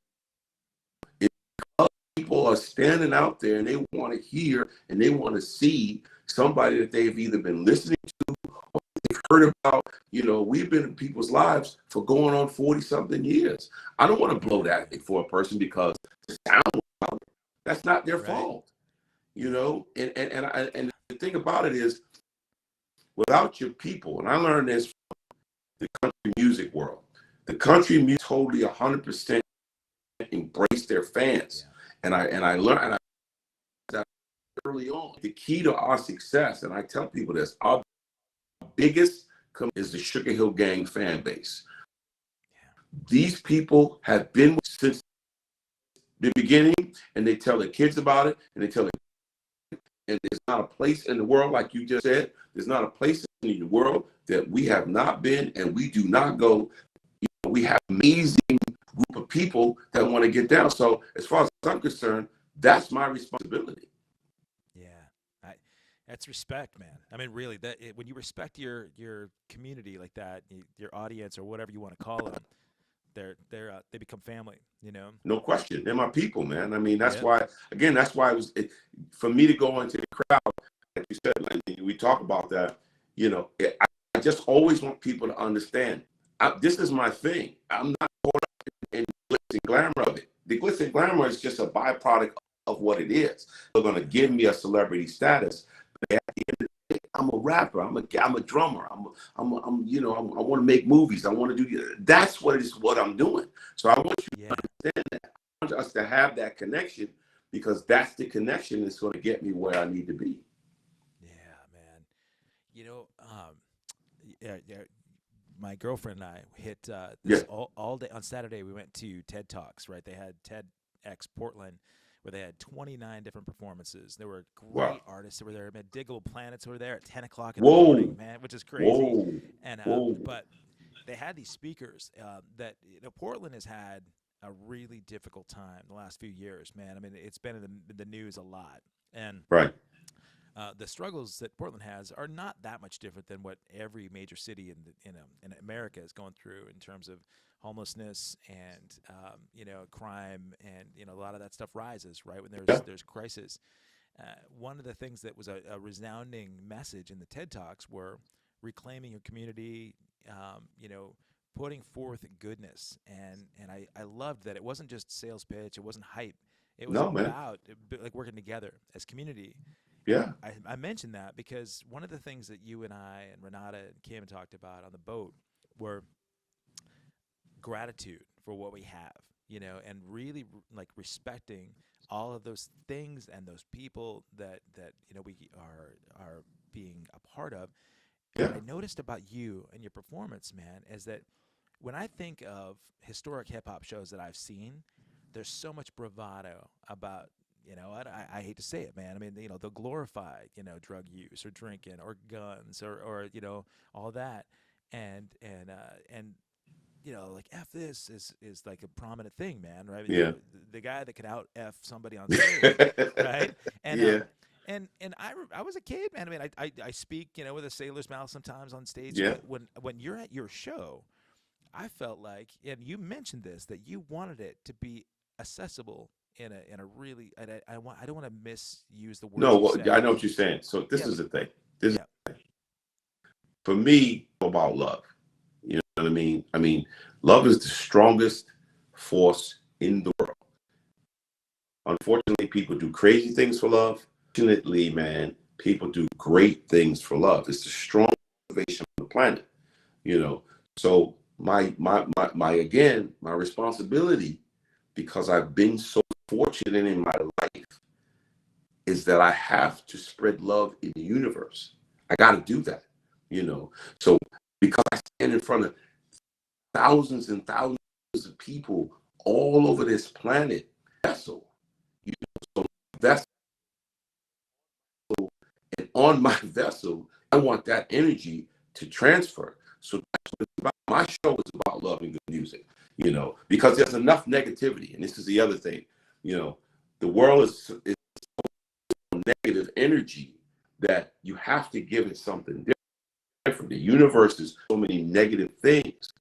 is because people are standing out there and they want to hear and they want to see somebody that they've either been listening to or they've heard about. You know, we've been in people's lives for going on 40-something years. I don't want to blow that for a person because the sound, that's not their fault. You know, and the thing about it is, without your people, and I learned this from the country music world, the country music totally 100% embrace their fans. Yeah. And I learned that early on. The key to our success, and I tell people this, our biggest is the Sugarhill Gang fan base. Yeah. These people have been since the beginning, and they tell their kids about it, and they tell and there's not a place in the world, like you just said, there's not a place in the world that we have not been and we do not go. You know, we have an amazing group of people that want to get down. So as far as I'm concerned, that's my responsibility. Yeah, that's respect, man. I mean, really, when you respect your community like that, your audience or whatever you want to call them, they become family, you know? No question. They're my people, man. I mean, that's why it was for me to go into the crowd, like you said, like we talk about that, you know, I just always want people to understand this is my thing. I'm not caught up in glitz and glamour of it. the glitz and glamour is just a byproduct of what it is. They're going to give me a celebrity status, but at the end of the day, I'm a rapper. I'm a drummer. I want to make movies. I want to do. That's what I'm doing. So I want you to understand that. I want us to have that connection, because that's the connection that's going to get me where I need to be. Yeah, man. You know, yeah. My girlfriend and I hit this all day on Saturday. We went to TED Talks, right? They had TEDx Portland, where they had 29 different performances. There were great artists that were there. Digable Planets were there at 10 o'clock in the morning, man, which is crazy. And but they had these speakers that Portland has had a really difficult time the last few years, man. I mean, it's been in the news a lot, and the struggles that Portland has are not that much different than what every major city in America is going through in terms of homelessness and crime, and a lot of that stuff rises right when there's crisis. One of the things that was a resounding message in the TED Talks were reclaiming your community, putting forth goodness, and I loved that it wasn't just sales pitch, it wasn't hype, it was about like working together as community. Yeah. I mentioned that because one of the things that you and I and Renata and Kim talked about on the boat were gratitude for what we have, and really like respecting all of those things and those people that we are being a part of. And what I noticed about you and your performance, man, is that when I think of historic hip hop shows that I've seen, there's so much bravado about, I hate to say it, man. I mean, they'll glorify, drug use or drinking or guns or all that. And like F this is like a prominent thing, man, right? Yeah. The guy that could out F somebody on stage, right? And and I was a kid, man. I mean, I speak, with a sailor's mouth sometimes on stage. Yeah. But when you're at your show, I felt like, and you mentioned this, that you wanted it to be accessible in a really, I don't want to misuse the words. No, I know what you're saying. So this is the thing. For me, about love. You know what I mean? I mean, love is the strongest force in the world. Unfortunately, people do crazy things for love. Fortunately, man, people do great things for love. It's the strongest motivation on the planet. So my responsibility, because I've been so fortunate in my life, is that I have to spread love in the universe. I got to do that, So because I stand in front of thousands and thousands of people all over this planet, vessel, so vessel, and on my vessel, I want that energy to transfer. So that's what it's about. My show is about love and good music, because there's enough negativity, and this is the other thing, the world is negative energy that you have to give it something different. The universe is so many negative things,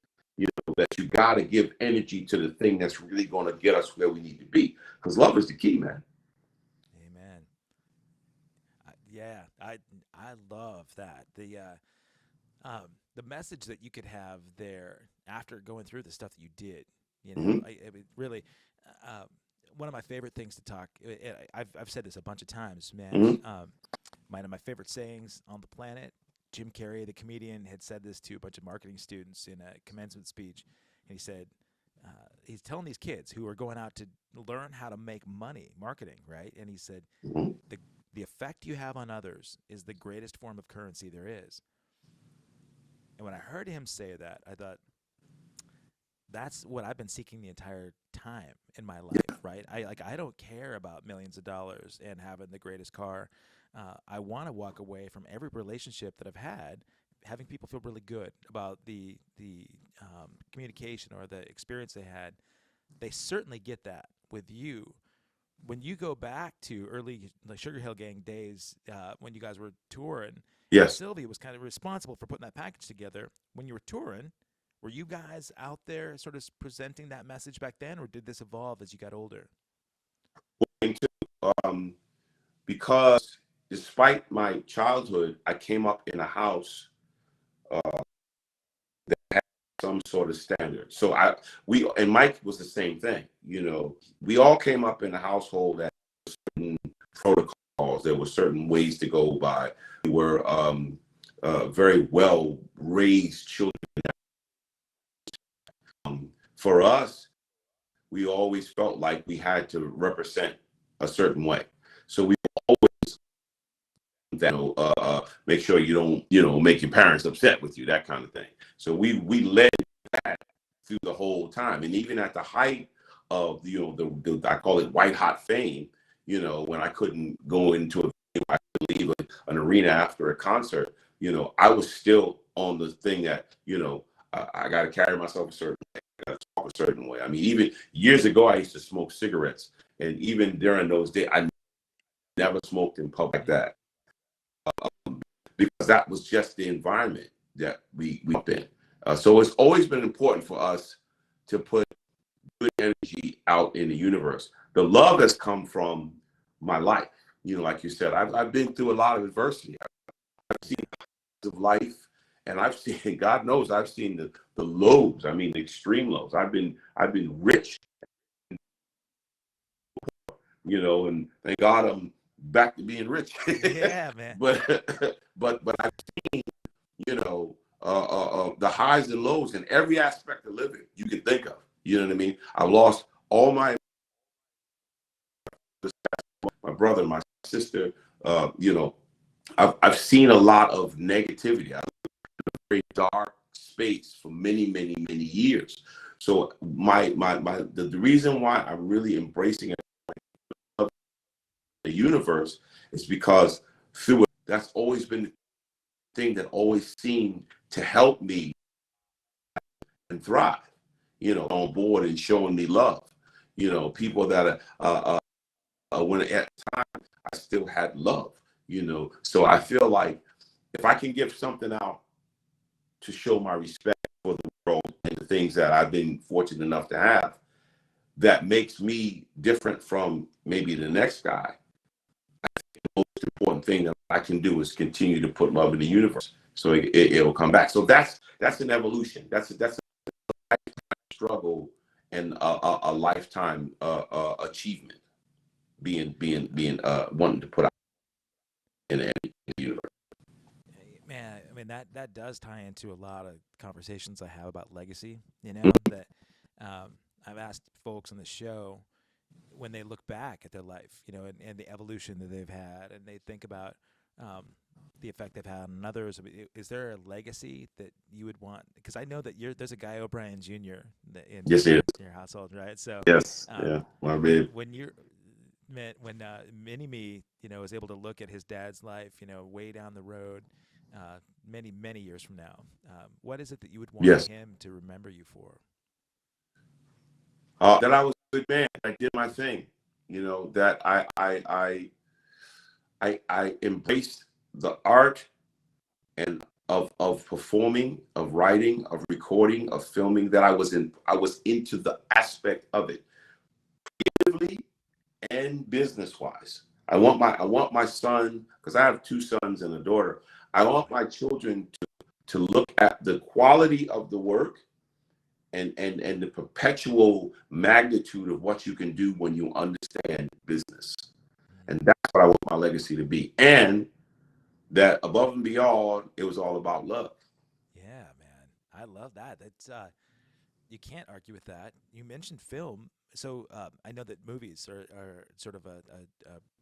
that you got to give energy to the thing that's really going to get us where we need to be, because love is the key, man. Amen. I love that. The message that you could have there after going through the stuff that you did, I mean, really, one of my favorite things to talk. I've said this a bunch of times, man. One of my favorite sayings on the planet. Jim Carrey, the comedian, had said this to a bunch of marketing students in a commencement speech, and he said, he's telling these kids who are going out to learn how to make money, marketing, right? And he said, the effect you have on others is the greatest form of currency there is. And when I heard him say that, I thought, that's what I've been seeking the entire time in my life, right? I don't care about millions of dollars and having the greatest car. I want to walk away from every relationship that I've had, having people feel really good about the communication or the experience they had. They certainly get that with you. When you go back to early Sugarhill Gang days, when you guys were touring, Sylvia was kind of responsible for putting that package together. When you were touring, were you guys out there sort of presenting that message back then, or did this evolve as you got older? Because despite my childhood, I came up in a house that had some sort of standard. So and Mike was the same thing. You know, we all came up in a household that certain protocols. There were certain ways to go by. We were very well raised children. For us, we always felt like we had to represent a certain way. So we always make sure you don't, make your parents upset with you, that kind of thing. So we led that through the whole time. And even at the height of, the I call it white hot fame, when I couldn't go into I could leave an arena after a concert, I was still on the thing that, I got to carry myself a certain way. I got to talk a certain way. I mean, even years ago, I used to smoke cigarettes. And even during those days, I never smoked in public like that. Because that was just the environment that we up in. So it's always been important for us to put good energy out in the universe. The love has come from my life. Like you said, I've been through a lot of adversity. I've seen of life, and I've seen, God knows, I've seen the lows. I mean, the extreme lows. I've been rich, and thank God I'm back to being rich. Yeah, man. but I've seen, the highs and lows in every aspect of living you can think of. You know what I mean? I've lost all my brother, my sister. I've seen a lot of negativity. I lived in a very dark space for many, many, many years. So the reason why I'm really embracing it, the universe, is because through it, that's always been the thing that always seemed to help me and thrive, on board and showing me love. People that when at the time I still had love, So I feel like if I can give something out to show my respect for the world and the things that I've been fortunate enough to have, that makes me different from maybe the next guy. The most important thing that I can do is continue to put love in the universe, so it'll come back. So that's an evolution. That's a lifetime struggle and a lifetime achievement. Being wanting to put out in the universe. Man, I mean that does tie into a lot of conversations I have about legacy. That I've asked folks on the show when they look back at their life, and the evolution that they've had, and they think about the effect they've had on others. I mean, is there a legacy that you would want? Because I know that there's a Guy O'Brien Jr. in Yes, it is. your household, right? So Yes, yeah, my baby. When Mini-Me, is able to look at his dad's life, way down the road, many, many years from now, what is it that you would want him to remember you for? That I was a good man. I did my thing. That I embraced the art and of performing, of writing, of recording, of filming. That I was into the aspect of it, creatively and business wise. I want my son, because I have 2 sons and a daughter. I want my children to look at the quality of the work and the perpetual magnitude of what you can do when you understand business. And that's what I want my legacy to be. And that above and beyond, it was all about love. Yeah, man. I love that. That's you can't argue with that. You mentioned film. So I know that movies are sort of a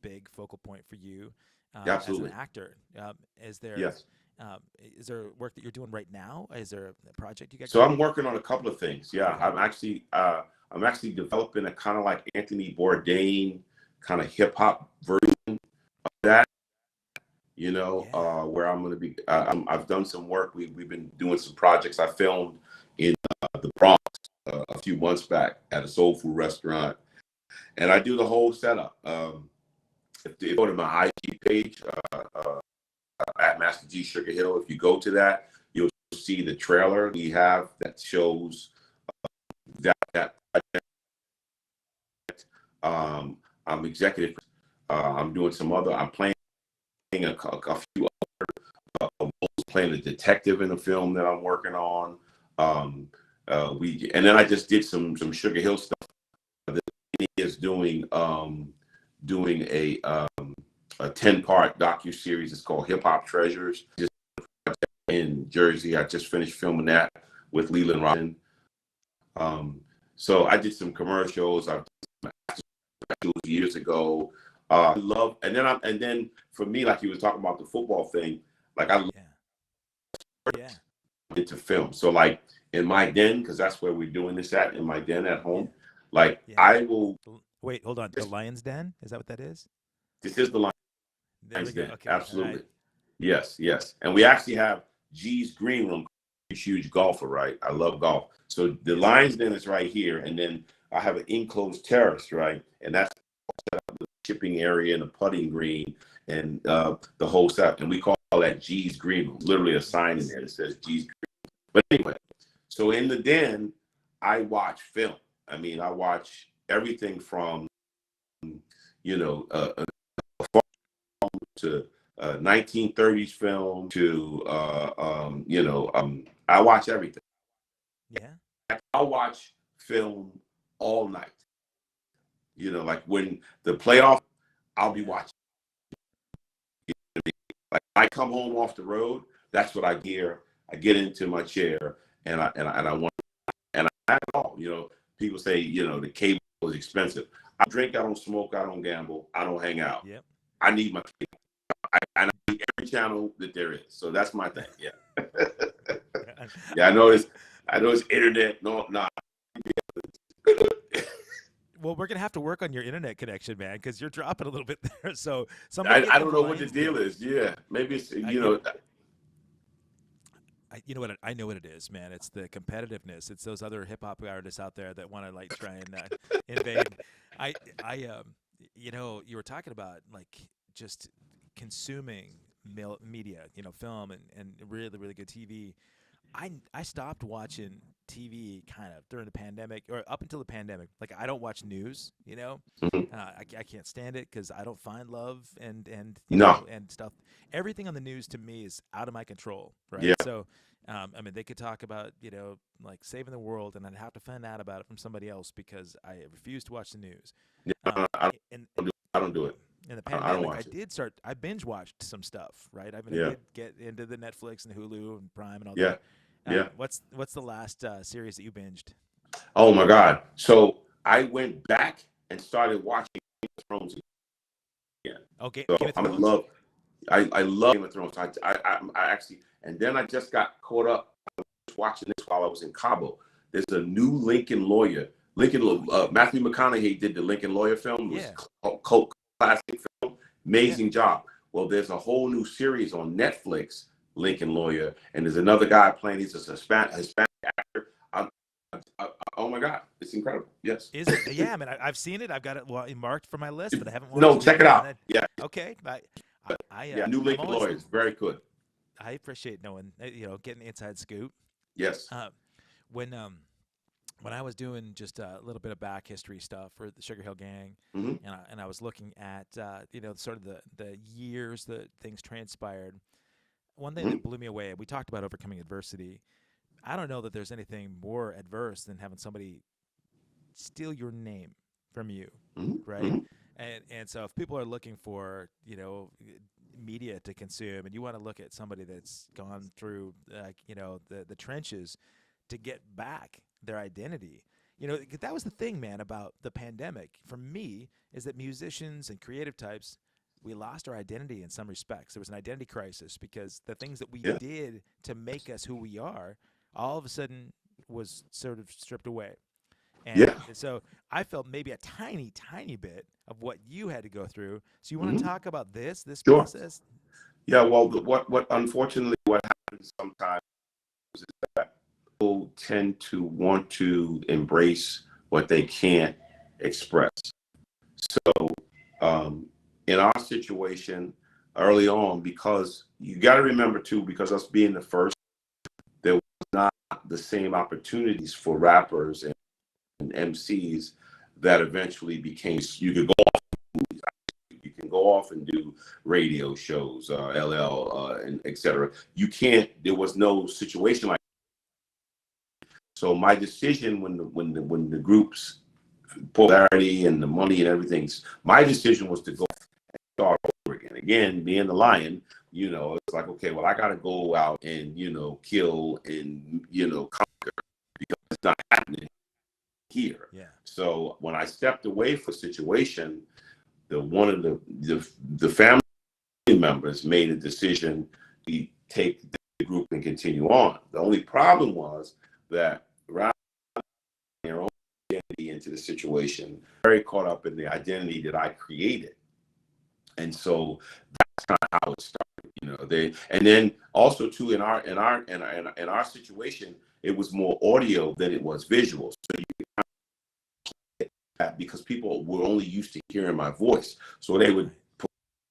big focal point for you as an actor. Is there is there work that you're doing right now? Is there a project you got? So I'm working on a couple of things. Yeah, okay. I'm actually developing a kind of like Anthony Bourdain kind of hip hop version of that. Where I'm going to be. I've done some work. We've been doing some projects. I filmed in the Bronx a few months back at a soul food restaurant, and I do the whole setup. If you go to my IG page at Master G Sugarhill, if you go to that, you'll see the trailer we have that shows that project. I'm executive. I'm doing some other. I'm playing a few other roles, playing a detective in a film that I'm working on. And then I just did some Sugar Hill stuff. He is doing a 10-part docu-series. It's called Hip Hop Treasures. Just in Jersey, I just finished filming that with Leland Robin. So I did some commercials. I've done some years ago. I love, and then for me, like you was talking about the football thing, like I love into film. So like in my den, because that's where we're doing this at, in my den at home. Like I will. Wait, hold on. The Lion's Den? Is that what that is? This is the Lion's Den. Okay. Absolutely. Right. Yes. And we actually have G's Green Room. Huge golfer, right? I love golf. So the Lion's Den is right here, and then I have an enclosed terrace, right? And that's the shipping area and the putting green and the whole set. And we call that G's Green Room. Literally a sign in there that says G's Green Room. But anyway, so in the den, I watch film. I mean, I watch everything from, to 1930s film to, I watch everything. Yeah. I'll watch film all night. Like when the playoff, I'll be watching. Like I come home off the road, that's what I gear. I get into my chair and I want, and I have it all. People say, the cable is expensive. I drink, I don't smoke, I don't gamble, I don't hang out. Yep. I need my cable. I need every channel that there is. So that's my thing. Yeah. Yeah, I know it's internet. No, not. Well, we're gonna have to work on your internet connection, man, because you're dropping a little bit there. So I don't know what the deal is. Yeah, maybe it's you know what? I know what it is, man. It's the competitiveness. It's those other hip hop artists out there that want to like try and invade. You were talking about like just consuming media, film and really, really good TV. I stopped watching TV kind of during the pandemic or up until the pandemic. Like I don't watch news, I can't stand it because I don't find love and and stuff. Everything on the news to me is out of my control, right? Yeah. So, they could talk about like saving the world, and I'd have to find out about it from somebody else because I refuse to watch the news. Yeah, I don't do it. In the pandemic, I binge watched some stuff, right? I did get into the Netflix and Hulu and Prime and all that. Yeah. What's the last series that you binged? Oh my God! So I went back and started watching Game of Thrones again. Okay, so Game of Thrones. I love Game of Thrones. I actually, and then I just got caught up. I was watching this while I was in Cabo. There's a new Lincoln Lawyer. Matthew McConaughey did the Lincoln Lawyer film. It was cult classic film. Amazing job. Well, there's a whole new series on Netflix, Lincoln Lawyer, and there's another guy playing. He's a Hispanic actor. Oh my God, it's incredible. Yes. Is it? Yeah, I mean, I've seen it. I've got it marked for my list, but I haven't watched it. No, check it out. Yeah. Okay. New Lincoln Lawyer is very good. I appreciate knowing, getting the inside scoop. Yes. When I was doing just a little bit of back history stuff for the Sugarhill Gang, and I was looking at sort of the years that things transpired. One thing that blew me away, we talked about overcoming adversity. I don't know that there's anything more adverse than having somebody steal your name from you, right? And so if people are looking for media to consume, and you want to look at somebody that's gone through the trenches to get back their identity. That was the thing, man, about the pandemic for me, is that musicians and creative types, we lost our identity in some respects. There was an identity crisis because the things that we did to make us who we are all of a sudden was sort of stripped away. And so I felt maybe a tiny, tiny bit of what you had to go through. So you want to talk about this process? Yeah, well, what unfortunately what happens sometimes is that people tend to want to embrace what they can't express. So in our situation early on, because you got to remember too, because us being the first, there was not the same opportunities for rappers and MCs that eventually became. You could go off, you can go off and do radio shows, LL, and etc. You can't. There was no situation like So my decision when the group's popularity and the money and everything, my decision was to go start over again. Again, being the lion, it's like, okay, well, I got to go out and, kill and, conquer, because it's not happening here. Yeah. So when I stepped away from the situation, one of the family members made a decision to take the group and continue on. The only problem was that rather than their own identity into the situation, very caught up in the identity that I created. And so that's kind of how it started, and then also too in our situation, it was more audio than it was visual. So you get that because people were only used to hearing my voice. So they would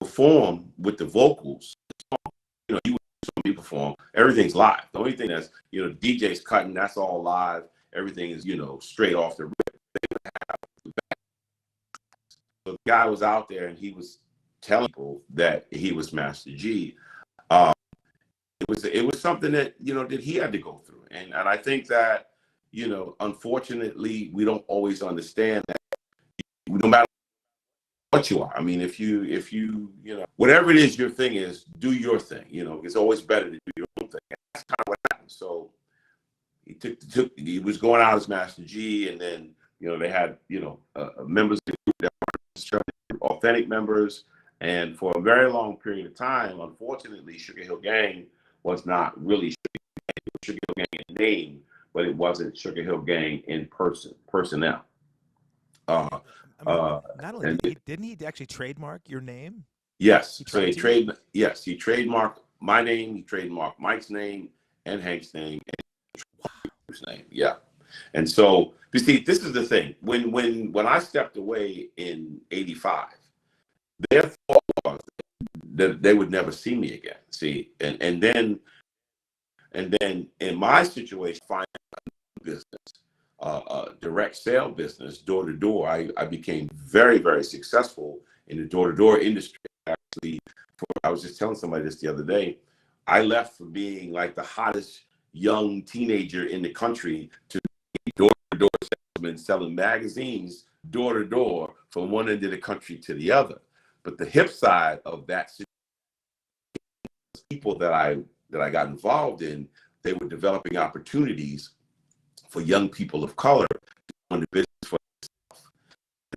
perform with the vocals. You would see me perform. Everything's live. The only thing that's, DJ's cutting, that's all live. Everything is, straight off the rip. So the guy was out there and he was telling people that he was Master G. It was something that that he had to go through, and I think that unfortunately we don't always understand that no matter what you are. I mean, if you whatever it is your thing is, do your thing. It's always better to do your own thing. And that's kind of what happened. So he was going out as Master G, and then they had members of the group that were authentic members. And for a very long period of time, unfortunately, Sugarhill Gang was not really Sugarhill Gang in name, but it wasn't Sugarhill Gang in personnel. Not only didn't he actually trademark your name? Yes. He trademarked my name, he trademarked Mike's name and Hank's name and his name. Yeah. And so you see, this is the thing. When I stepped away in '85, their thought was that they would never see me again. See, and then in my situation, finding a business, direct sale business, door to door, I became very, very successful in the door to door industry. Actually, I was just telling somebody this the other day. I left from being like the hottest young teenager in the country to door to door salesman selling magazines door to door from one end of the country to the other. But the hip side of that, people that I got involved in, they were developing opportunities for young people of color to go into business for themselves.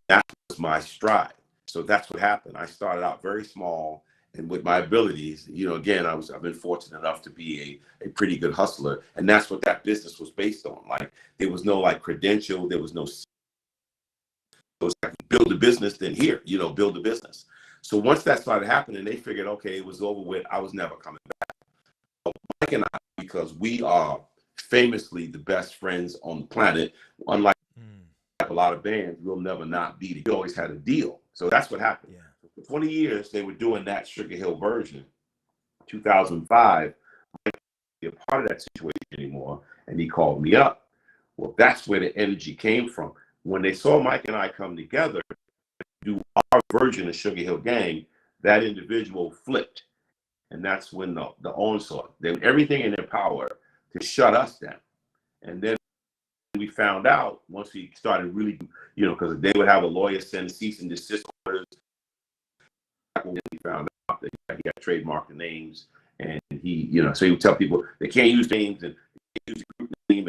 That was my stride. So that's what happened. I started out very small, and with my abilities, again, I've been fortunate enough to be a pretty good hustler, and that's what that business was based on. Like, there was no credential, there was no. It was like, build a business, then here, build a business. So once that started happening, they figured, okay, it was over with. I was never coming back. So Mike and I, because we are famously the best friends on the planet, unlike a lot of bands, we'll never not be. We always had a deal. So that's what happened. Yeah. For 20 years, they were doing that Sugarhill version. 2005, I couldn't be a part of that situation anymore, and he called me up. Well, that's where the energy came from. When they saw Mike and I come together, do our version of Sugarhill Gang, that individual flipped. And that's when the onslaught, they did everything in their power to shut us down. And then we found out, once we started really, because they would have a lawyer send cease and desist orders. We found out that he had trademarked the names, and he, so he would tell people they can't use names and use the group name.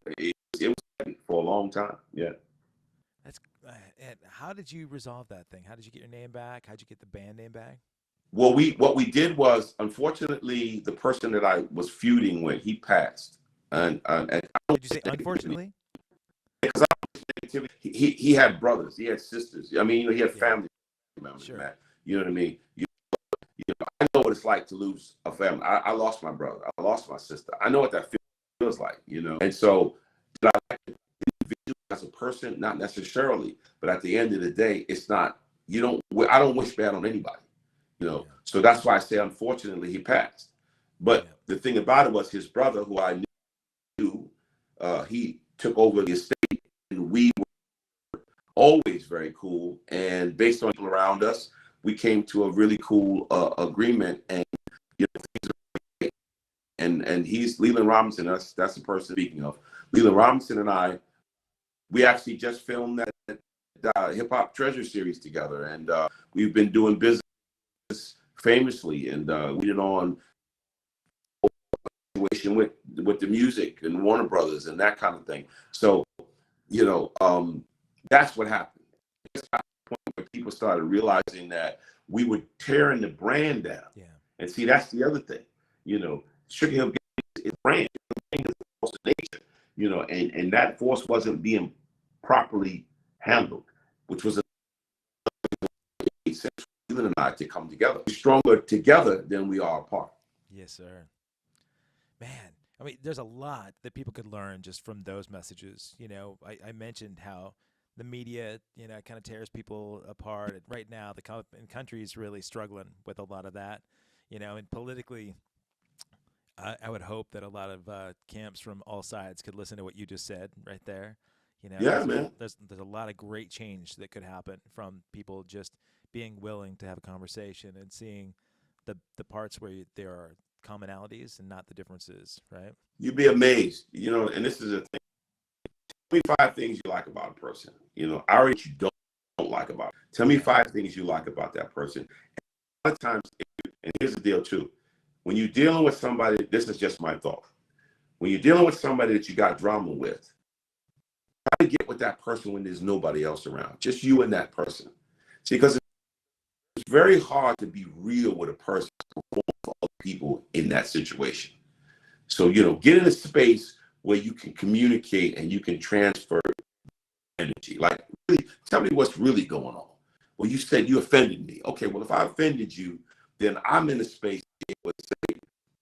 And it was for a long time. Yeah. And how did you resolve that thing? How did you get your name back? How did you get the band name back? Well, what we did was, unfortunately, the person that I was feuding with, he passed. And did you say unfortunately? Because he had brothers, he had sisters. I mean, he had family members. Sure. Man. You know what I mean? I know what it's like to lose a family. I lost my brother. I lost my sister. I know what that feels like. And so did I like as a person? Not necessarily, but at the end of the day, it's not. I don't wish bad on anybody. So that's why I say, unfortunately, he passed. But the thing about it was his brother, who I knew, he took over the estate, and we were always very cool. And based on people around us, we came to a really cool agreement, and things are great. And and he's Leland Robinson. That's the person speaking of. Leland Robinson and I, we actually just filmed that Hip Hop Treasure series together, and we've been doing business famously, and we did on situation with the music and Warner Brothers and that kind of thing. So, that's what happened. It's got to the point where people started realizing that we were tearing the brand down. Yeah. And see, that's the other thing. Sugarhill Gang is brand. It's a force of nature. And that force wasn't being properly handled, which was a sense for Leland and I to come together. We're stronger together than we are apart. Yes, sir. Man, I mean, there's a lot that people could learn just from those messages. I mentioned how the media, kind of tears people apart. And right now, the country is really struggling with a lot of that. And politically, I would hope that a lot of camps from all sides could listen to what you just said right there. Yeah, man. There's a lot of great change that could happen from people just being willing to have a conversation and seeing the parts where there are commonalities and not the differences, right? You'd be amazed, and this is a thing. Tell me 5 things you like about a person. I already you don't like about it. Tell me 5 things you like about that person. And a lot of times, and here's the deal too. When you're dealing with somebody, this is just my thought. When you're dealing with somebody that you got drama with, try to get with that person when there's nobody else around. Just you and that person. See, because it's very hard to be real with a person for other people in that situation. So, get in a space where you can communicate and you can transfer energy. Like, really, tell me what's really going on. Well, you said you offended me. Okay, well, if I offended you, then I'm in a space where say,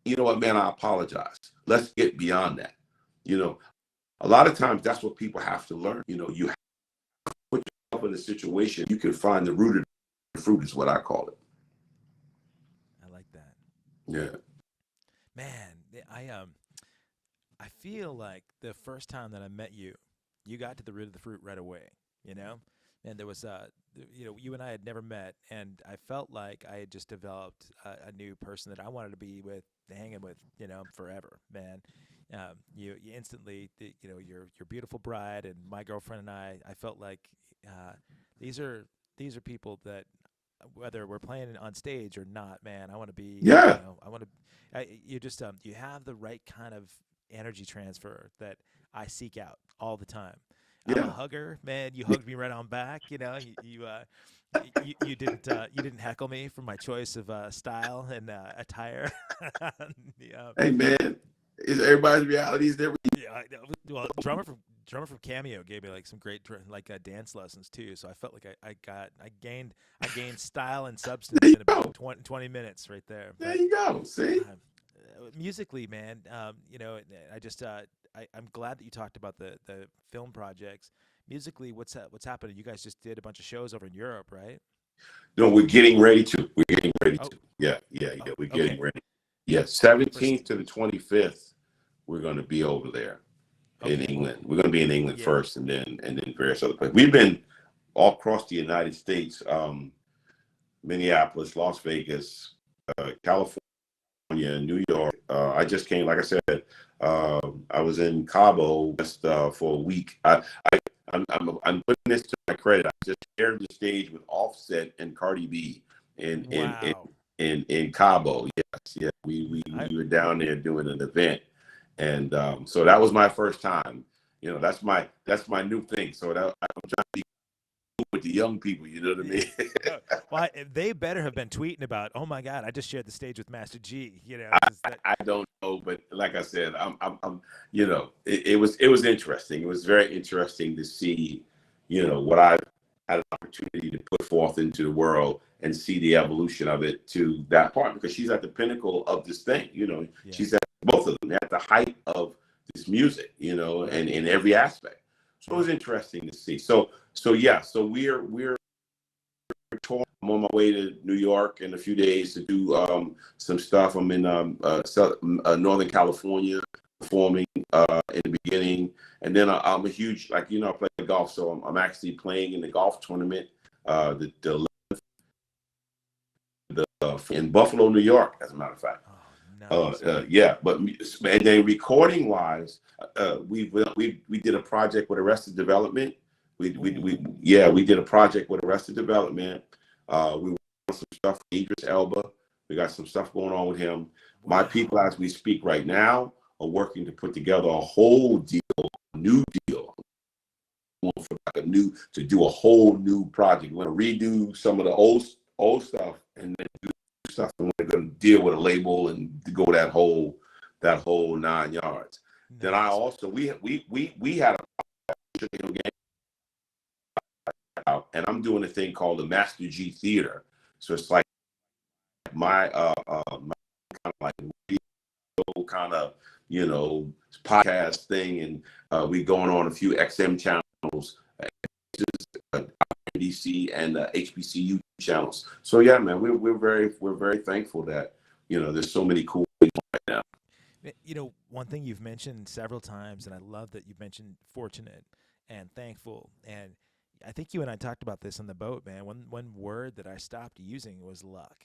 you know what, man, I apologize. Let's get beyond that. A lot of times that's what people have to learn. You have to put yourself in a situation you can find the root of the fruit is what I call it. I like that. Yeah. Man, I feel like the first time that I met you, you got to the root of the fruit right away, And there was, you and I had never met, and I felt like I had just developed a new person that I wanted to be with, hanging with, forever, man. You instantly, your beautiful bride and my girlfriend and I felt like these are people that whether we're playing on stage or not, man, I want to be. Yeah. I want to. You just you have the right kind of energy transfer that I seek out all the time. I'm a hugger, man. You hugged me right on back. You didn't heckle me for my choice of style and attire. Yeah. Hey, man, is everybody's reality is different? Yeah, well, drummer from Cameo gave me like some great dance lessons too. So I felt like I gained style and substance in about 20 minutes right there. There you go. See, musically, man, I just I'm glad that you talked about the film projects. Musically, what's happening? You guys just did a bunch of shows over in Europe, right? No, we're getting ready to. Yeah. We're getting ready. Yeah, 17th to the 25th, we're going to be over there in England. We're going to be in England first, and then various other places. We've been all across the United States, Minneapolis, Las Vegas, California, New York. I just came, like I said, I was in Cabo just for a week. I'm putting this to my credit. I just shared the stage with Offset and Cardi B in Cabo. Yes, yeah. We were down there doing an event, and so that was my first time. That's my new thing. So I'm trying to be with the young people. You know what I mean? Well, they better have been tweeting about, oh my God, I just shared the stage with Master G. I don't know, but like I said, it was interesting. It was very interesting to see, what I had an opportunity to put forth into the world and see the evolution of it to that part, because she's at the pinnacle of this thing. She's at both of them at the height of this music, and in every aspect. So it was interesting to see. So we're touring. I'm on my way to New York in a few days to do some stuff. I'm in Northern California performing in the beginning, and then I'm a huge, I play golf, so I'm actually playing in the golf tournament in Buffalo, New York, as a matter of fact. Oh, Nice. Yeah, but and then recording wise, we did a project with Arrested Development. We did a project with Arrested Development. We worked on some stuff with Idris Elba. We got some stuff going on with him. Wow. My people, as we speak right now, are working to put together a whole deal, new deal, for like to do a whole new project. We're gonna redo some of the old stuff and then do stuff, and we're gonna deal with a label and go that whole 9 yards. Nice. Then I also we had a Sugarhill Gang out, and I'm doing a thing called the Master G Theater. So it's like my kind of like kind of podcast thing, and we going on a few XM channels, DC and HBCU channels. So yeah, man, we're very thankful that there's so many cool things right now. One thing you've mentioned several times, and I love that you've mentioned fortunate and thankful, and I think you and I talked about this on the boat, man. One word that I stopped using was luck.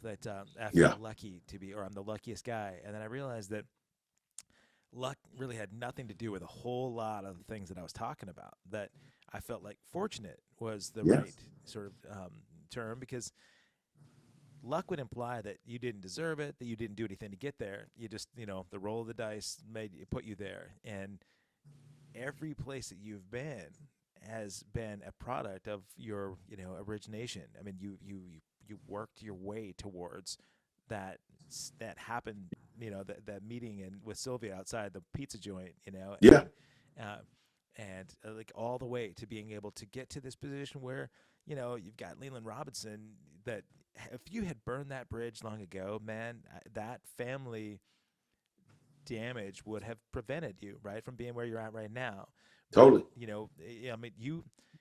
That I feel lucky to be, or I'm the luckiest guy, and then I realized that luck really had nothing to do with a whole lot of the things that I was talking about. That I felt like fortunate was the right sort of term, because luck would imply that you didn't deserve it, that you didn't do anything to get there. You just, the roll of the dice put you there. And every place that you've been has been a product of your, origination. I mean, you worked your way towards that happened, that meeting with Sylvia outside the pizza joint, and like all the way to being able to get to this position where, you've got Leland Robinson, that if you had burned that bridge long ago, man, that family damage would have prevented you, right, from being where you're at right now. Totally. I mean,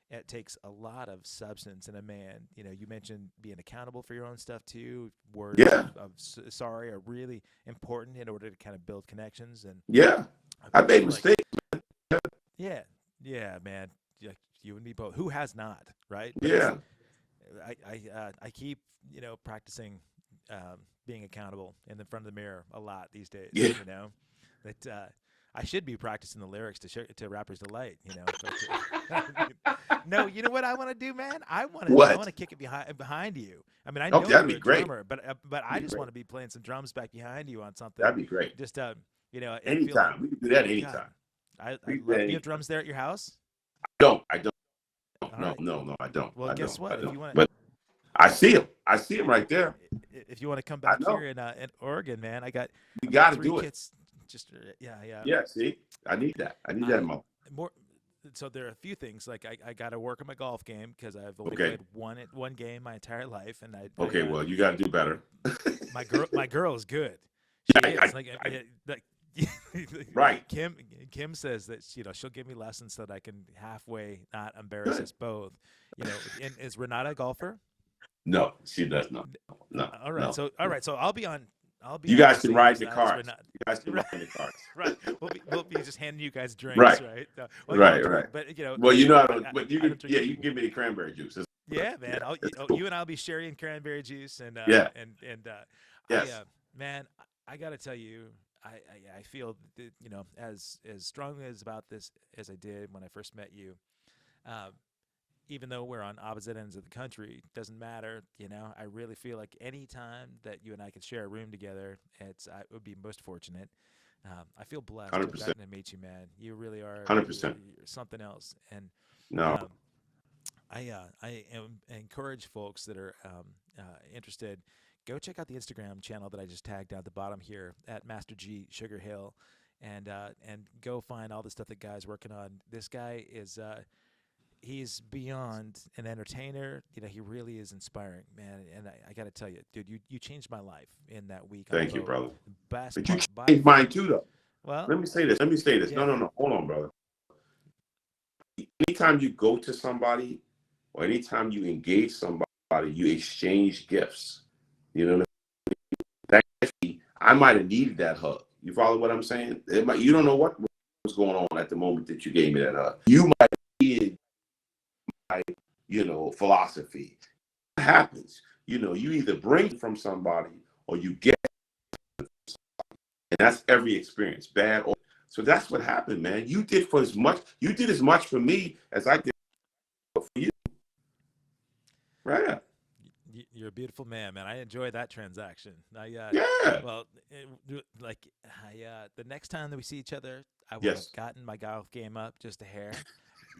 it takes a lot of substance in a man. You mentioned being accountable for your own stuff too. Words of sorry are really important in order to kind of build connections. And I made mistakes. Yeah, man. You and me both. Who has not, right? But I keep practicing being accountable in the front of the mirror a lot these days. That I should be practicing the lyrics to Rapper's Delight. But, no, you know what I want to do, man? I want to kick it behind you. I mean, I know you're a drummer, but I just want to be playing some drums back behind you on something. That'd be great. Just anytime we can do that anytime. I love. You have drums there at your house? I don't. Right. No, I don't. Well, guess what? If you want, but I see them. I see them right there. If you want to come back here in Oregon, man, we got to do kits. Just yeah. See, I need that. More. So there are a few things, like I got to work on my golf game, because I've only played one game my entire life, and well, you got to do better. my girl is good. Right. Kim says that she'll give me lessons so that I can halfway not embarrass us both. And is Renata a golfer? No, she does not. No. All right. No. So I'll be on. You guys can ride the carts. You guys can ride the carts. Right. We'll be just handing you guys drinks. Right. Right. But Well, I don't. But you can. Yeah, you can give me the cranberry juice. Yeah, man. You and I'll be sharing cranberry juice and yes. Man, I got to tell you, I feel that, as strongly about this as I did when I first met you. Even though we're on opposite ends of the country, doesn't matter. I really feel like any time that you and I could share a room together, I would be most fortunate. I feel blessed 100%. to meet you, man. You really are 100%. You're something else. And no, I encourage folks that are interested, go check out the Instagram channel that I just tagged down at the bottom here at Master G Sugarhill, and go find all the stuff that Guy's working on. This guy is. He's beyond an entertainer. He really is inspiring, man. And I got to tell you, dude, you changed my life in that week. Thank you, brother. But you changed mine too, though. Well, let me say this. Yeah. No. Hold on, brother. Anytime you go to somebody, or anytime you engage somebody, you exchange gifts. I might have needed that hug. You follow what I'm saying? You don't know what was going on at the moment that you gave me that hug. You might need philosophy. It happens. You either bring from somebody or you get And that's every experience, bad or so. That's what happened, man. You did as much for me as I did for you. Right. You're a beautiful man, man. I enjoy that transaction. Yeah. Well, the next time that we see each other, I will have Yes. gotten my golf game up just a hair.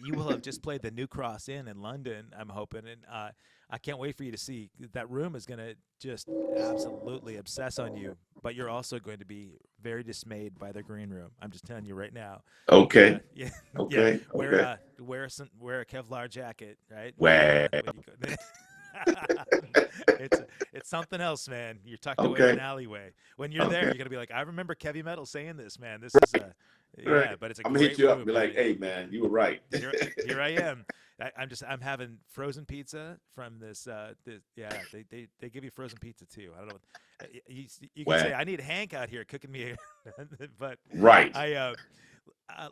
You will have just played the New Cross Inn in London, I'm hoping, and I can't wait for you to see. That room is going to just absolutely obsess on you, but you're also going to be very dismayed by the green room. I'm just telling you right now. Okay. Yeah, yeah. Okay. Okay. Wear a Kevlar jacket, right? Wow. When you go. It's something else, man. You're tucked away in Okay. an alleyway. When you're there, Okay. you're gonna be like, I remember Kevy Metal saying this, man. This is a Right. but it's a I'm gonna hit great you up and room, be like, man. hey man, you were right. Here I am. I'm having frozen pizza from they give you frozen pizza too. I don't know. You can Wow. say I need Hank out here cooking me, but Right.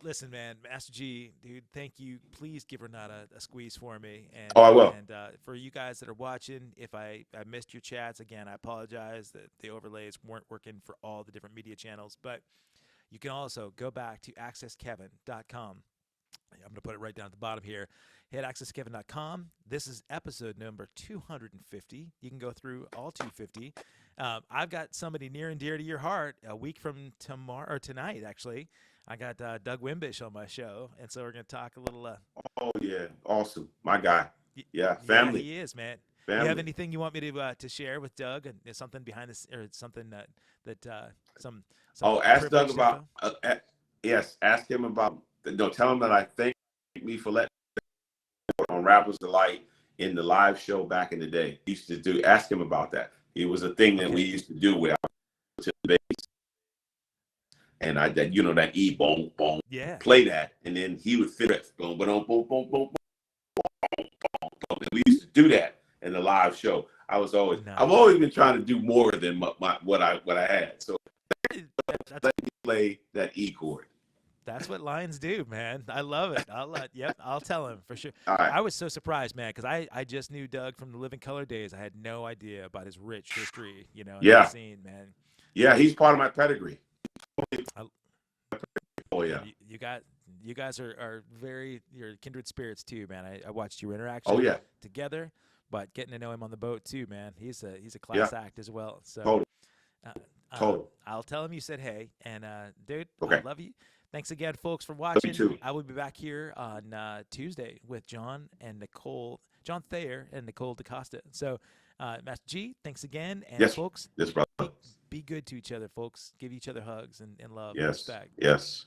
listen, man, Master G, dude, thank you. Please give Renata a squeeze for me, and Oh, I will. and for you guys that are watching, if I missed your chats again, I apologize that the overlays weren't working for all the different media channels, but you can also go back to accesskevin.com. I'm going to put it right down at the bottom here. Hit accesskevin.com. This is episode number 250. You can go through all 250. I've got somebody near and dear to your heart. A week from tomorrow or tonight, actually, I got Doug Wimbish on my show, and so we're going to talk a little. Oh yeah, awesome, my guy. Yeah, family. Yeah, he is, man. Family. You have anything you want me to share with Doug, and something behind this, or something some Ask Doug privileged about. info? Yes, ask him about. No, tell him that I thank me for letting me on Rappers Delight in the live show back in the day. He used to do. Ask him about that. It was a thing that we used to do where I was to the bass, and that E boom boom, play that, and then he would fit it boom boom boom boom boom boom. And we used to do that in the live show. I've always been trying to do more than what I had. So let me play that E chord. That's what lions do, man. I love it. I'll tell him for sure. All right. I was so surprised, man, because I just knew Doug from the Living Color days. I had no idea about his rich history, in the scene, man. Yeah, he's part of my pedigree. Oh yeah. You guys are you're kindred spirits too, man. I watched your interaction together, but getting to know him on the boat too, man. He's a class act as well. So Total. I'll tell him you said hey, and dude, okay. I love you. Thanks again, folks, for watching. Love you too. I will be back here on Tuesday with John Thayer and Nicole DaCosta. So, Master G, thanks again, and folks, yes, brother. Be good to each other, folks. Give each other hugs and love and respect. Yes.